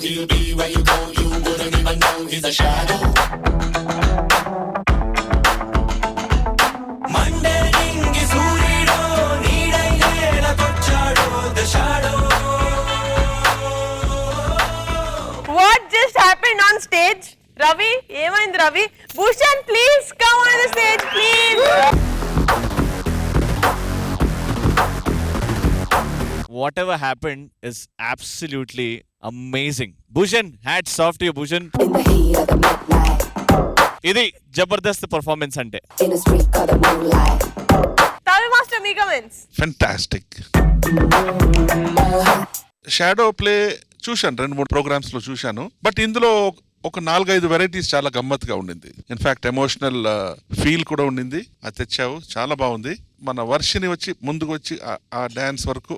He'll be where you go, you wouldn't even know he's a shadow. Monday ingi surido needai nela kochado the shadow. What just happened on stage? Ravi, ఏమైంది Ravi? Bhushan please come on the stage please. Whatever happened is absolutely amazing. Bhushan, hats off to you, Bhushan. ఇది Jabardasth performance అంటే. తమిళ master మీ comments. Fantastic. Shadow play చూశాను, 2-3 programmes లో చూశాను. But ఇందులో ఒక 4-5 varieties చాలా గమ్మత్తుగా ఉండింది. ఇన్ఫాక్ట్ ఎమోషనల్ ఫీల్ కూడా ఉండింది. అది తెచ్చావు, చాలా బాగుంది. మన వర్షిని వచ్చి ముందుకు వచ్చి ఆ డాన్స్ వరకు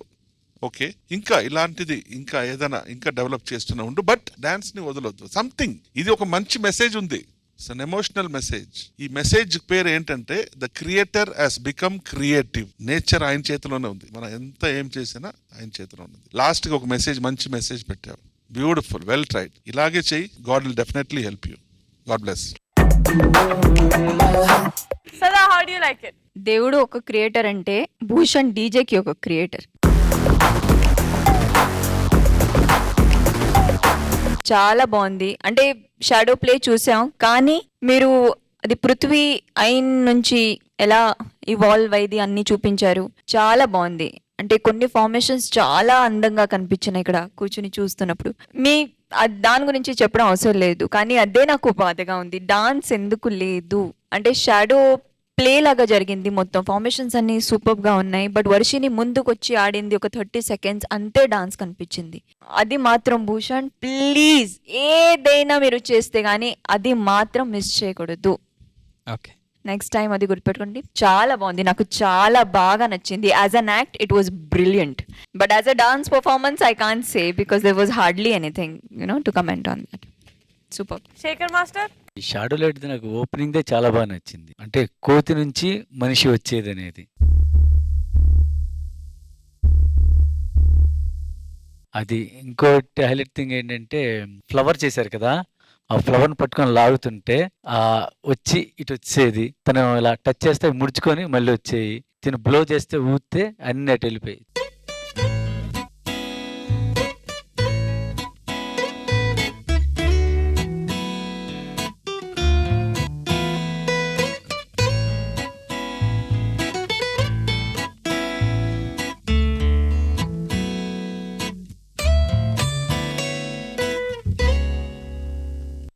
ఓకే, ఇంకా ఇలాంటిది ఇంకా ఏదైనా ఇంకా డెవలప్ చేస్తూనే ఉండు. బట్ డాన్స్ ని వదలొద్దు. సంథింగ్, ఇది ఒక మంచి మెసేజ్ ఉంది, ఇట్స్ అన్ ఎమోషనల్ మెసేజ్. ఈ మెసేజ్ పేరు ఏంటంటే the creator has become creative. Nature ఆయన చేతిలోనే ఉంది, మనం ఎంత ఏం చేసినా ఆయన చేతిలో ఉంది. లాస్ట్ కి ఒక మెసేజ్, మంచి మెసేజ్ పెట్టావు. Beautiful, well tried. ఇలాగే చెయ్యి. God will definitely help you. God bless. Sada, how do you like it? దేవుడు ఒక క్రియేటర్ అంటే భూషణ్ డీజేకి ఒక క్రియేటర్. చాలా బాగుంది. అంటే షాడో ప్లే చూసాం, కానీ మీరు అది పృథ్వీ అయిన్ నుంచి ఎలా ఇవాల్వ్ అయ్యి అన్ని చూపించారు. చాలా బాగుంది. అంటే కొన్ని ఫార్మేషన్స్ చాలా అందంగా కనిపించినాయి ఇక్కడ కూర్చుని చూస్తున్నప్పుడు. దాని గురించి చెప్పడం అవసరం లేదు, కానీ అదే నాకు బాధగా ఉంది. డాన్స్ ఎందుకు లేదు అంటే షాడో ప్లే లాగా జరిగింది. మొత్తం ఫార్మేషన్స్ అన్ని సూపర్ గా ఉన్నాయి. బట్ వర్షిని ముందుకు వచ్చి ఆడింది ఒక 30 సెకండ్స్, అంతే డాన్స్ కనిపించింది. అది మాత్రం భూషణ్ ప్లీజ్ ఏదైనా మీరు చేస్తే గానీ అది మాత్రం మిస్ చేయకూడదు. ఓకే, నెక్స్ట్ టైం అది గుర్తుపెట్టుకోండి. చాలా బాగుంది, నాకు చాలా బాగా నచ్చింది. As an act it was brilliant, but as a dance performance I can't say because there was hardly anything to comment on that. Super. Shekhar master, ఈ షాడో లైట్ నాకు ఓపెనింగ్ దే చాలా బాగా నచ్చింది. అంటే కోతి నుంచి మనిషి వచ్చేది అనేది. అది ఇంకోటి హైలైట్ థింగ్ ఏంటంటే ఫ్లవర్ చేశారు కదా, ఆ ఫ్లవర్ ని పట్టుకొని లాగుతుంటే వచ్చి ఇటు వచ్చేది. తను ఇలా టచ్ చేస్తే ముడుచుకొని మళ్ళీ వచ్చేయి. తిను బ్లో చేస్తే ఊస్తే అన్ని అటు వెళ్ళిపోయి.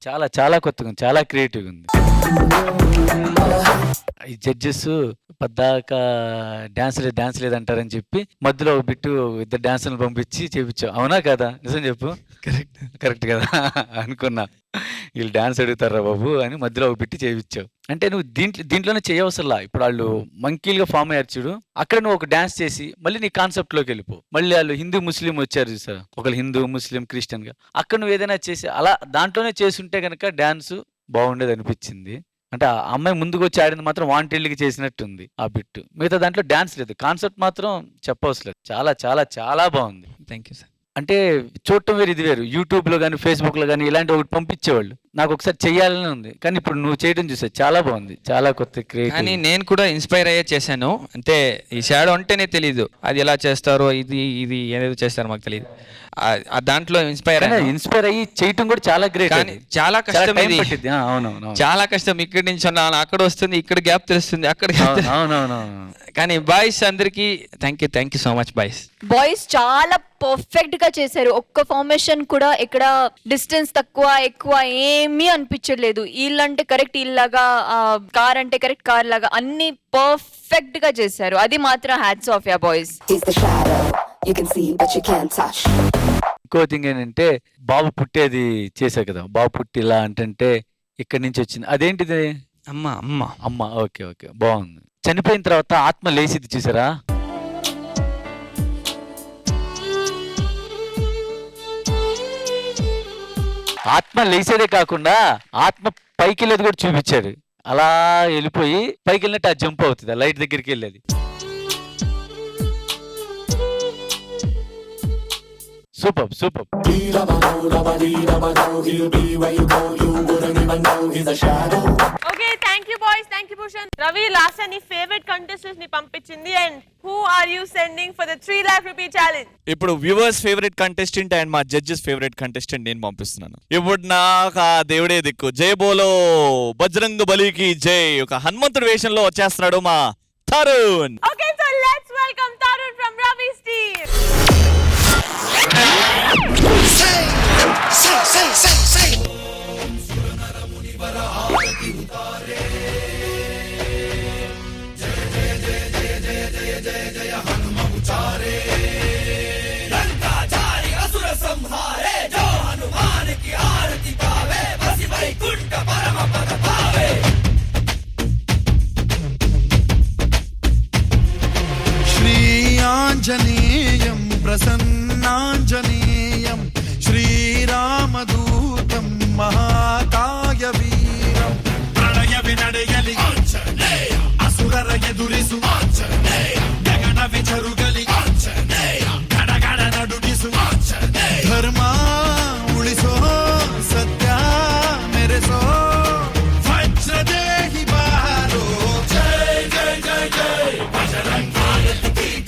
చాలా చాలా కొత్తగా ఉంది, చాలా క్రియేటివ్ ఉంది. ఈ జడ్జెస్ పద్దాక డాన్స్ లేదంటారని చెప్పి మధ్యలో ఒక బిట్టు 2 డాన్సులను పంపించి చేపించావు. అవునా కదా? నిజం చెప్పు. కరెక్ట్ కదా అనుకున్నా. వీళ్ళు డాన్స్ అడుగుతారా బాబు అని మధ్యలో ఒక బిట్టి చేయించావు. అంటే నువ్వు దీంట్లోనే చేయవసరలా. ఇప్పుడు వాళ్ళు మంకీలుగా ఫామ్ అయ్యారు చూడు, అక్కడ నువ్వు ఒక డాన్స్ చేసి మళ్ళీ నీ కాన్సెప్ట్ లోకి వెళ్ళిపో. మళ్ళీ వాళ్ళు హిందూ ముస్లిం వచ్చారు చూసారు, ఒకళ్ళు హిందూ ముస్లిం క్రిస్టియన్ గా, అక్కడ నువ్వు ఏదైనా చేసి అలా దాంట్లోనే చేస్తుంటే కనుక డాన్స్ బాగుండేది అనిపించింది. అంటే ఆ అమ్మాయి ముందుకు వచ్చి ఆడింది మాత్రం వాంటెడ్లీకి చేసినట్టుంది ఆ బిట్టు. మిగతా దాంట్లో డాన్స్ లేదు, కాన్సెప్ట్ మాత్రం చెప్పవసలేదు. చాలా చాలా చాలా బాగుంది. Thank you sir. అంటే చూడటం వేరు, ఇది వేరు. యూట్యూబ్ లో కానీ ఫేస్బుక్ లో కానీ ఇలాంటి ఒకటి పంపించేవాళ్ళు. నాకు ఒకసారి చెయ్యాలని ఉంది, కానీ ఇప్పుడు నువ్వు చేయడం చూసా చాలా బాగుంది, చాలా కొత్త క్రియేటివ్. కానీ నేను కూడా ఇన్స్పైర్ అయ్యే చేశాను. అంటే ఈ షాడో అంటేనే తెలీదు, అది ఎలా చేస్తారో ఇది ఏదేదో చేస్తారో మాకు తెలియదు. దాంట్లో ఇన్స్పైర్ అయ్యి చేయటం కూడా చాలా గ్రేట్. కానీ చాలా కష్టం ఇది. అవునవును, చాలా కష్టం. ఇక్కడి నుంచి అక్కడ వస్తుంది, ఇక్కడ గ్యాప్ తెలుస్తుంది, అక్కడ. కానీ బాయ్స్ అందరికి thank you so much boys. Boys చాలా పర్ఫెక్ట్ గా చేశారు. ఒక్క ఫార్మేషన్ కూడా ఇక్కడ డిస్టెన్స్ తక్కువ ఎక్కువ ఏమీ అనిపించలేదు. వీళ్ళంటే కరెక్ట్ ఇల్లాగా, కార్ అంటే కరెక్ట్ కార్ లాగా అన్ని పర్ఫెక్ట్ గా చేశారు. అది మాత్రం హ్యాట్స్ ఆఫ్ యా బాయ్స్. ఇంకో థింగ్ ఏంటంటే బాబు పుట్టేది చేశారు కదా, బాబు పుట్టి ఇలా అంటే ఇక్కడి నుంచి వచ్చింది. అదేంటిది? అమ్మ. ఓకే బాగుంది. చనిపోయిన తర్వాత ఆత్మ లేచిది చూసారా? ఆత్మ లేచేదే కాకుండా ఆత్మ పైకి వెళ్ళేది కూడా చూపించాడు. అలా వెళ్ళిపోయి పైకి వెళ్ళినట్టు అది జంప్ అవుతుంది, ఆ లైట్ దగ్గరికి వెళ్ళేది. Super super. Okay, thank you boys, thank you Bhushan. Ravi, last నీ ఫేవరెట్ కంటెస్టెంట్స్ ని పంపించింది, and who are you sending for the 3 lakh rupee challenge? ఇప్పుడు వ్యూవర్స్ ఫేవరెట్ కంటెస్టెంట్ అండ్ మా జడ్జెస్ ఫేవరెట్ కంటెస్టెంట్ నేను పంపిస్తున్నాను. ఇప్పుడు నాకు ఆ దేవుడే దిక్కు. జై బోలో బజరంగ బలికి జై. ఒక హనుమంతుడి వేషంలో వచ్చేస్తున్నాడు మా Tarun. Okay, so let's welcome Tarun from Ravi's team. శ్రీయాంజనేయం ప్రసన్నాంజనేయం శ్రీరామదూతం మహాకాయ వీరం ప్రణయ వినడయలి అసురర ఎదురిసు గగన విచరుగలి గడగడ నడుడిసు ಧರ್ಮ ಉಳಿಸೋ ಸತ್ಯ ಮೆರೆಸೋ ವಜ್ರದೇಹಿ ಬಾರೋ ಜೈ ಜೈ ಜೈ ಜೈ ಬಜರಂಗಿ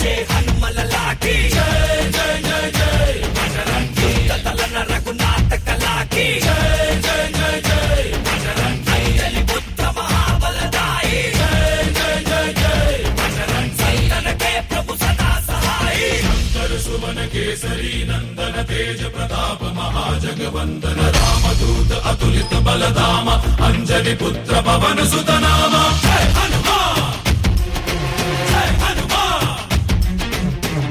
ಜೈ ಹನುಮಲ ಲಾಠಿ ಜೈ ಜೈ ಜೈ ಜೈ ಬಜರಂಗಿ ತಲನ ರಘುನಾಥ ಕಲಾಕಿ ಜೈ ಜೈ ಜೈ ಜೈ ಬಜರಂಗಿ ಅಂಜಲಿ ಪುತ್ರ ಮಹಾಬಲದಾಯಿ ಜೈ ಜೈ ಜೈ ಜೈ ಬಜರಂಗಿ ಸಂತನಕ್ಕೆ ಪ್ರಭು ಸದಾ ಸಹಾಯಿ ಶಂಕರ ಸುವನ ಕೇಸರಿ ನಂದನ ತೇಜ ಪ್ರತಾಪ ಮಹಾಜಗವಂದನ ರಾಮದೂತ ಅತುಲಿತ ಬಲಧಾಮ ಅಂಜಲಿ ಪುತ್ರ ಪವನ ಸುತ ನಾಮ ಜೈ ಹನುಮಾ ಜೈ ಹನುಮಾ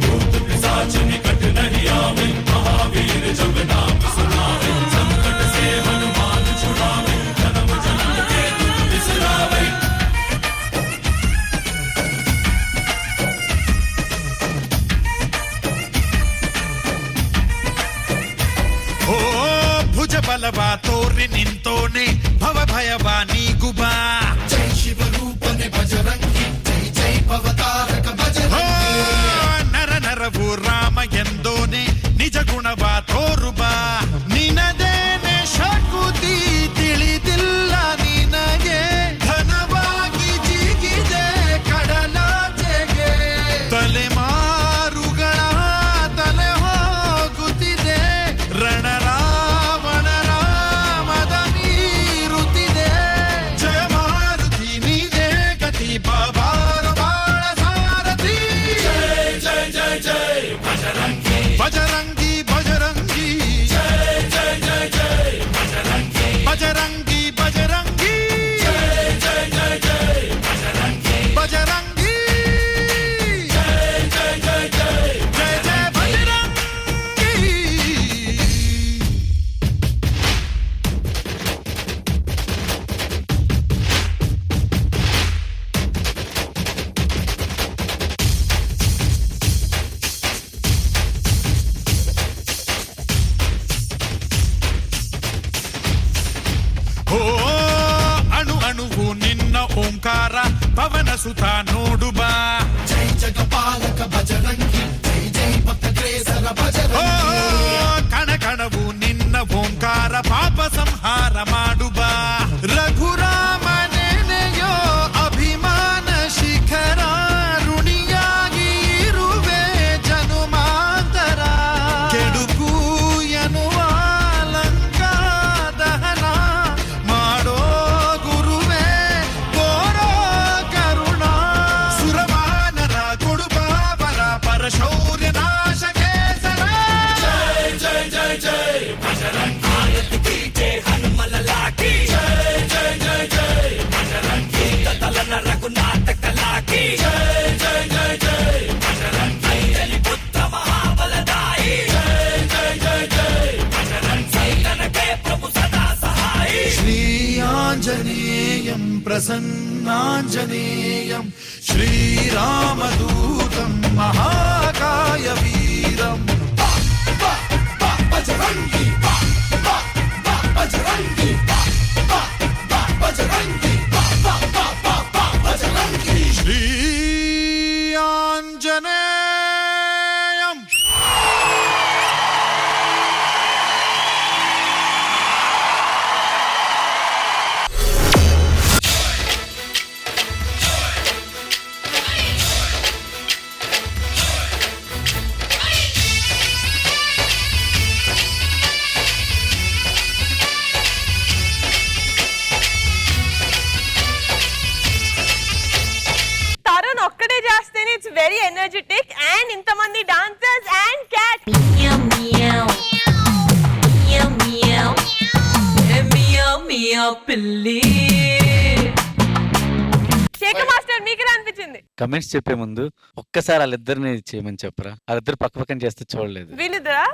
ಭೂತ पिशाच निकट नहीं आवे महावीर जब नाम सुनावे संकट से हनुमान छुड़ावे जन्म जन्म के दुख बिसरावे ಓ ಭುಜ ಬಲವ ತೋರಿ ನಿಂತೋನೆ ಭವ ಭಯವ ನೀಗುಬಾ ಜೈ ಶಿವ ರೂಪನೆ ಬಜರಂಗಿ ಜೈ ಜೈ ಭವತಾರಕ ಬಜರಂಗಿ ನರ ನರವು ರಾಮ ಎಂದೋನೆ ನಿಜ ಗುಣವ ತೋರುಬಾ ನಿನದೇನೆ ಶಕುತಿ ತಿಳಿದಿಲ್ಲ ನಿನಗೆ ಘನವಾಗಿ ಜಿಗಿದೆ ಕಡಲಾಚೆಗೆ ತಲೆಮಾರುಗಳ ತಲೆ ಹೋಗುತ್ತಿದೆ ರಣರಾವಣ ರಾಮದ ನೀರುತ್ತಿದೆ ಜಯ ಮಾರುತಿ ನೀನೇ ಗತಿ ಬಾಬಾರ ಬಾಳ ಸಾರಥಿ ಜೈ ಜೈ ಜೈ ಜೈ ಬಜರಂಗಿ ಬಜರಂಗಿ ಬಜರಂಗಿ ಜೈ ಜೈ ಜೈ ಜೈ ಬಜರಂಗಿ ಬಜರಂಗಿ ಬಜರಂಗಿ ಜೈ ಜೈ ಜೈ ಜೈ ಬಜರಂಗಿ ಬಜರಂಗಿ ಜೈ ಜೈ ಜೈ ಜೈ ಜೈ ಜೈ ಬಜರಂಗಿ. ಓ ಅಣು ಅಣುವು ನಿನ್ನ ಓಂಕಾರ ಪವನ ಸುತ ನೋಡುಬಾ ಜೈ ಜಗಪಾಲಕ ಬಜರಂಗಿ ಜೈ ಜೈ ಭಕ್ತಗ್ರೇಸರ ಬಜರಂಗಿ ಕಣ ಕಣವು ನಿನ್ನ ಓಂಕಾರ ಪಾಪ ಸಂಹಾರ ಮಾಡುಬಾ ರಘುರಾಮನೆನೆಯೋ ಅಭಿಮಾನ ಶಿಖರ ಋಣಿಯಾಗಿ ಇರುವೆ ಜನುಮಾಂತರ ಕೆಡುಕು ಎನ್ನುವ ಲಂಕಾ ದಹನ ಮಾಡೋ ಗುರುವೇ ತೋರೋ ಕರುಣ ಸುರವಾನರ ಕೊಡುಬಾವರ ಪರಶೌರ್ಯ ನಾಶ ಕೇಸರ ಜೈ ಜೈ ಜೈ ಜೈ ಬಜರಂಗಿ ಜೈ ಹನುಮಲ ಲಾಠಿ ಜೈ ಜೈ ಜೈ ಜೈ ಬಜರಂಗಿ ತಲನ ರಘುನಾಥ ಕಲಾಕಿ ಜೈ ಜೈ ಜೈ ಜೈ ಬಜರಂಗಿ ಅಂಜಲಿ ಪುತ್ರ ಮಹಾಬಲದಾಯಿ ಜೈ ಜೈ ಜೈ ಜೈ ಬಜರಂಗಿ ಸಂತನಕ್ಕೆ ಪ್ರಭು ಸದಾ ಸಹಾಯಿ ಶ್ರೀಯಾಂಜನೇಯಂ ಪ್ರಸನ್ನಾಂಜನೇಯಂ ಶ್ರೀರಾಮದೂತಂ ಮಹಾಕಾಯ ವೀರಂ Bajrangi Bajrangi Bajrangi it's very energetic and ఇంతమంది dancers and cat. Shekhar master మీకు ఎలా అనిపించింది? కమెంట్స్ చెప్పే ముందు ఒక్కసారి వాళ్ళిద్దరిని చేయమని చెప్పరా, వాళ్ళిద్దరు పక్క పక్కన చేస్తే చూడలేదు. వీళ్ళిద్దరా?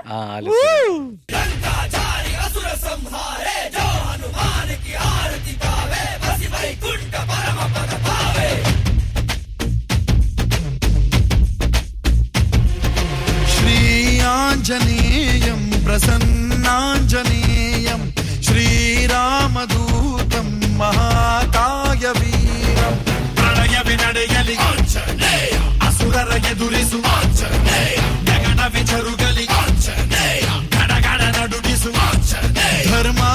శ్రీ ఆంజనేయం ప్రసన్నాంజనేయం శ్రీరామదూతం మహాకాయ వీరం ప్రణయ వినడయలి ఆంజనేయ అసురర ఎదురిసు ఆంజనేయ జగడ విచరుగలి ఆంజనేయ గడగడ నడుగిసు ఆంజనేయ ధర్మా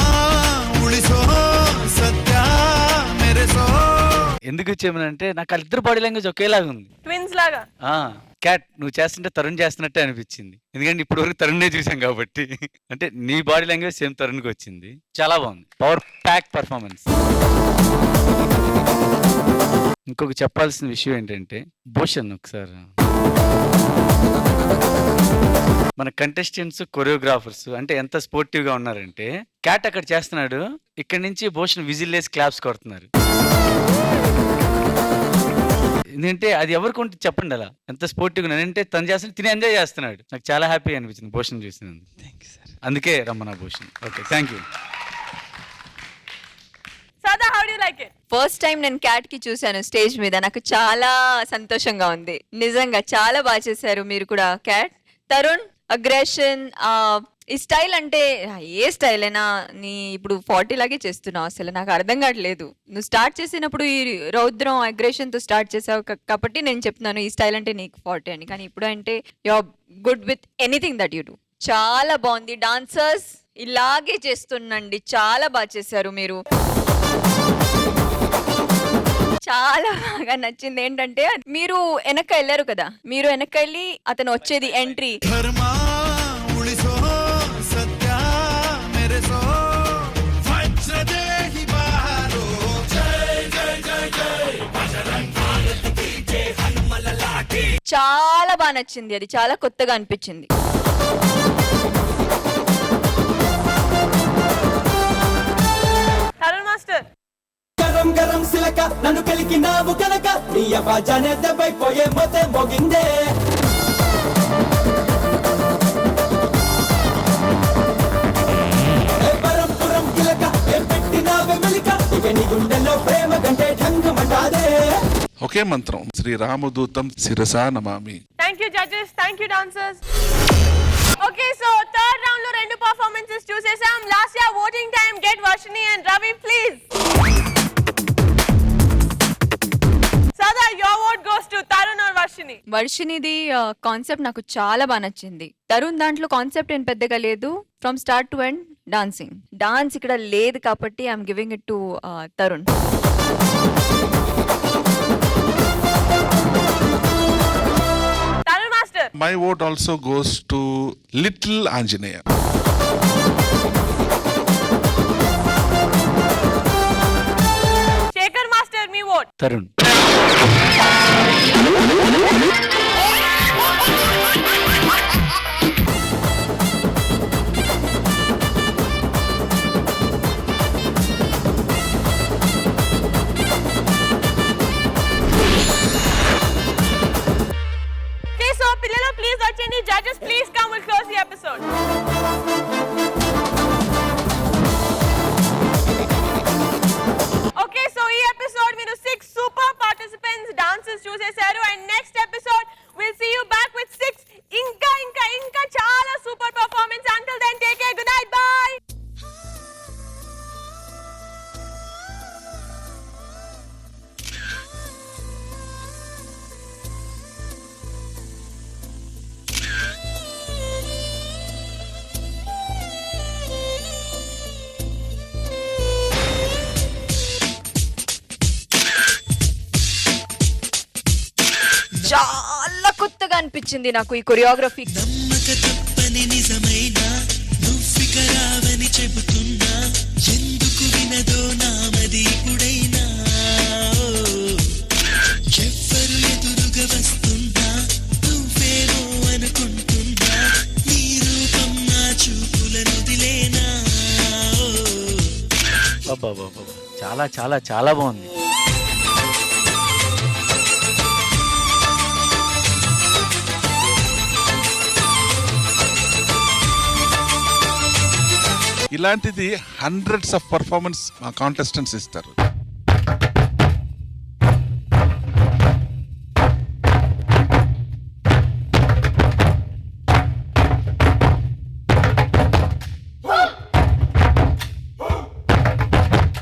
ఉళిసో సత్య మెరెసో. ఎందుకు వచ్చేమనంటే నాకు వాళ్ళిద్దరు బాడీ లాంగ్వేజ్ ఒకేలాగా ఉంది, ట్విన్స్ లాగా. క్యాట్ నువ్వు చేస్తుంటే తరుణ్ చేస్తున్నట్టే అనిపించింది, ఎందుకంటే ఇప్పుడు వరకు తరుణ్నే చూసాం కాబట్టి. అంటే నీ బాడీ లాంగ్వేజ్ సేమ్ తరుణ్కి వచ్చింది, చాలా బాగుంది, పవర్ ప్యాక్ పర్ఫార్మెన్స్. ఇంకొక చెప్పాల్సిన విషయం ఏంటంటే భూషణ్ ఒకసారి మన కంటెస్టెంట్స్ కొరియోగ్రాఫర్స్ అంటే ఎంత స్పోర్టివ్ గా ఉన్నారంటే, క్యాట్ అక్కడ చేస్తున్నాడు, ఇక్కడి నుంచి భూషణ్ విజిల్ వేసి క్లాప్స్ కొడుతున్నారు. ఎందుకంటే అది ఎవరికి ఉంటే చెప్పండి అలా ఎంత స్పోర్టివ్గా అంటే తను చేస్తున్నా తిని ఎంజాయ్ చేస్తున్నాడు. నాకు చాలా హ్యాపీ అనిపించింది భూషణ్ చూసినందుకు. అందుకే రమ్మన్నా Bhushan. Okay, thank you. First time నేను క్యాట్ కి చూసాను స్టేజ్ మీద, నాకు చాలా సంతోషంగా ఉంది. నిజంగా చాలా బాగా చేశారు మీరు కూడా క్యాట్. తరుణ్ అగ్రెషన్, ఈ స్టైల్ అంటే ఏ స్టైల్ అయినా నీ ఇప్పుడు 40 లాగే చేస్తున్నావు, అసలు నాకు అర్థం కావట్లేదు. నువ్వు స్టార్ట్ చేసినప్పుడు ఈ రౌద్రం అగ్రెషన్ తో స్టార్ట్ చేసావు కాబట్టి నేను చెప్తున్నాను ఈ స్టైల్ అంటే నీకు 40 అని. కానీ ఇప్పుడు అంటే you are good with anything that you do. చాలా బాగుంది. డాన్సర్స్ ఇలాగే చేస్తుండండి, చాలా బాగా చేశారు మీరు. చాలా బాగా నచ్చింది ఏంటంటే మీరు వెనక వెళ్ళారు కదా, మీరు వెనక వెళ్ళి అతను వచ్చేది ఎంట్రీ. చాలా బాగా నచ్చింది, అది చాలా కొత్తగా అనిపించింది. గరం గరం సిలక నన్ను కలికినావు కనుక నీ అబ్బాజానే దెబ్బైపోయే మొత్తం మోగిందే. పరంపురం కిలక ఏం పెట్టినావే మెలిక ఇక నీ గుండెల్లో ప్రేమ గంటే ఢంగమంటాదే. ఒకే మంత్రం శ్రీరామదూతం శిరసా నమామి. Thank you judges, thank you dancers. Okay, so third round లో 2 పర్ఫార్మెన్సెస్ చూసేసాం. Last year voting time. Get Varshini and Ravi please. Sada your vote goes to Tarun or Varshini? వర్షినిది కాన్సెప్ట్ నాకు చాలా బాగా నచ్చింది. తరుణ్ దాంట్లో కాన్సెప్ట్ ఏం పెద్దగా లేదు, from start to end dancing. Dance ఇక్కడ లేదు కాబట్టి I'm giving it to Tarun. My vote also goes to Little Anjaneya. Shekhar master మీ vote? Tarun. Please watching judges, please come, we'll close the episode. Okay, so ee episode meeru 6 super participants dances chusesaru and next episode we'll see you back with 6 inka chaala super performance. Until then, take care, good night, bye. చాలా కొత్తగా అనిపించింది నాకు ఈ choreography. నమ్మక తప్పని నిజమైన నువ్వికరావని చెబుతున్నా, ఎందుకు వినదో నామది ఇప్పుడైనా. ఎవ్వరు ఎదురుగా వస్తున్నా చాలా చాలా చాలా బాగుంది. ఇలాంటిది హండ్రెడ్స్ ఆఫ్ పర్ఫార్మెన్స్ మా కాంటెస్టెంట్స్ ఇస్తారు.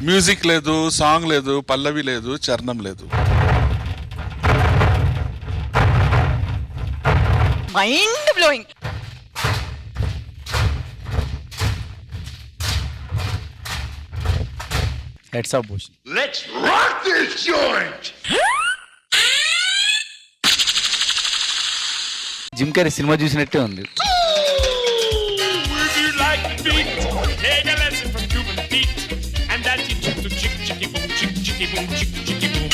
మ్యూజిక్ లేదు, సాంగ్ లేదు, పల్లవి లేదు, చరణం లేదు. Mind blowing. Heads of Bhushan. Let's rock this joint! Jim Carrey cinema చూసినట్టే ఉంది. Would you like to beat? Take a lesson from Cuban Pete. And that teach you to chick chicky boom, chick chicky boom, chick chicky boom.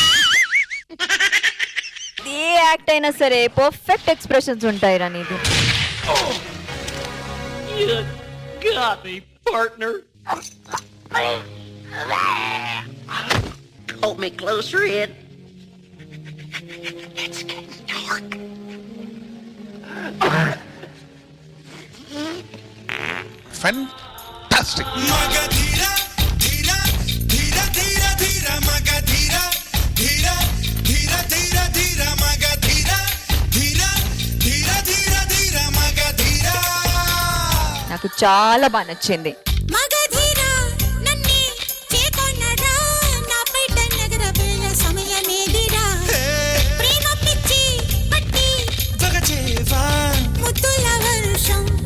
A act అయినా సరే perfect expressions ఉంటాయి రా నీకు. You got me, partner. Hold me closer, Ed. It's getting dark. Fantastic. Magadhira, dhira, dhira, dhira, dhira, Magadhira, dhira, dhira, dhira, dhira, Magadhira, dhira, dhira, dhira, dhira, Magadhira. నాకు చాలా బాగా నచ్చింది. మగ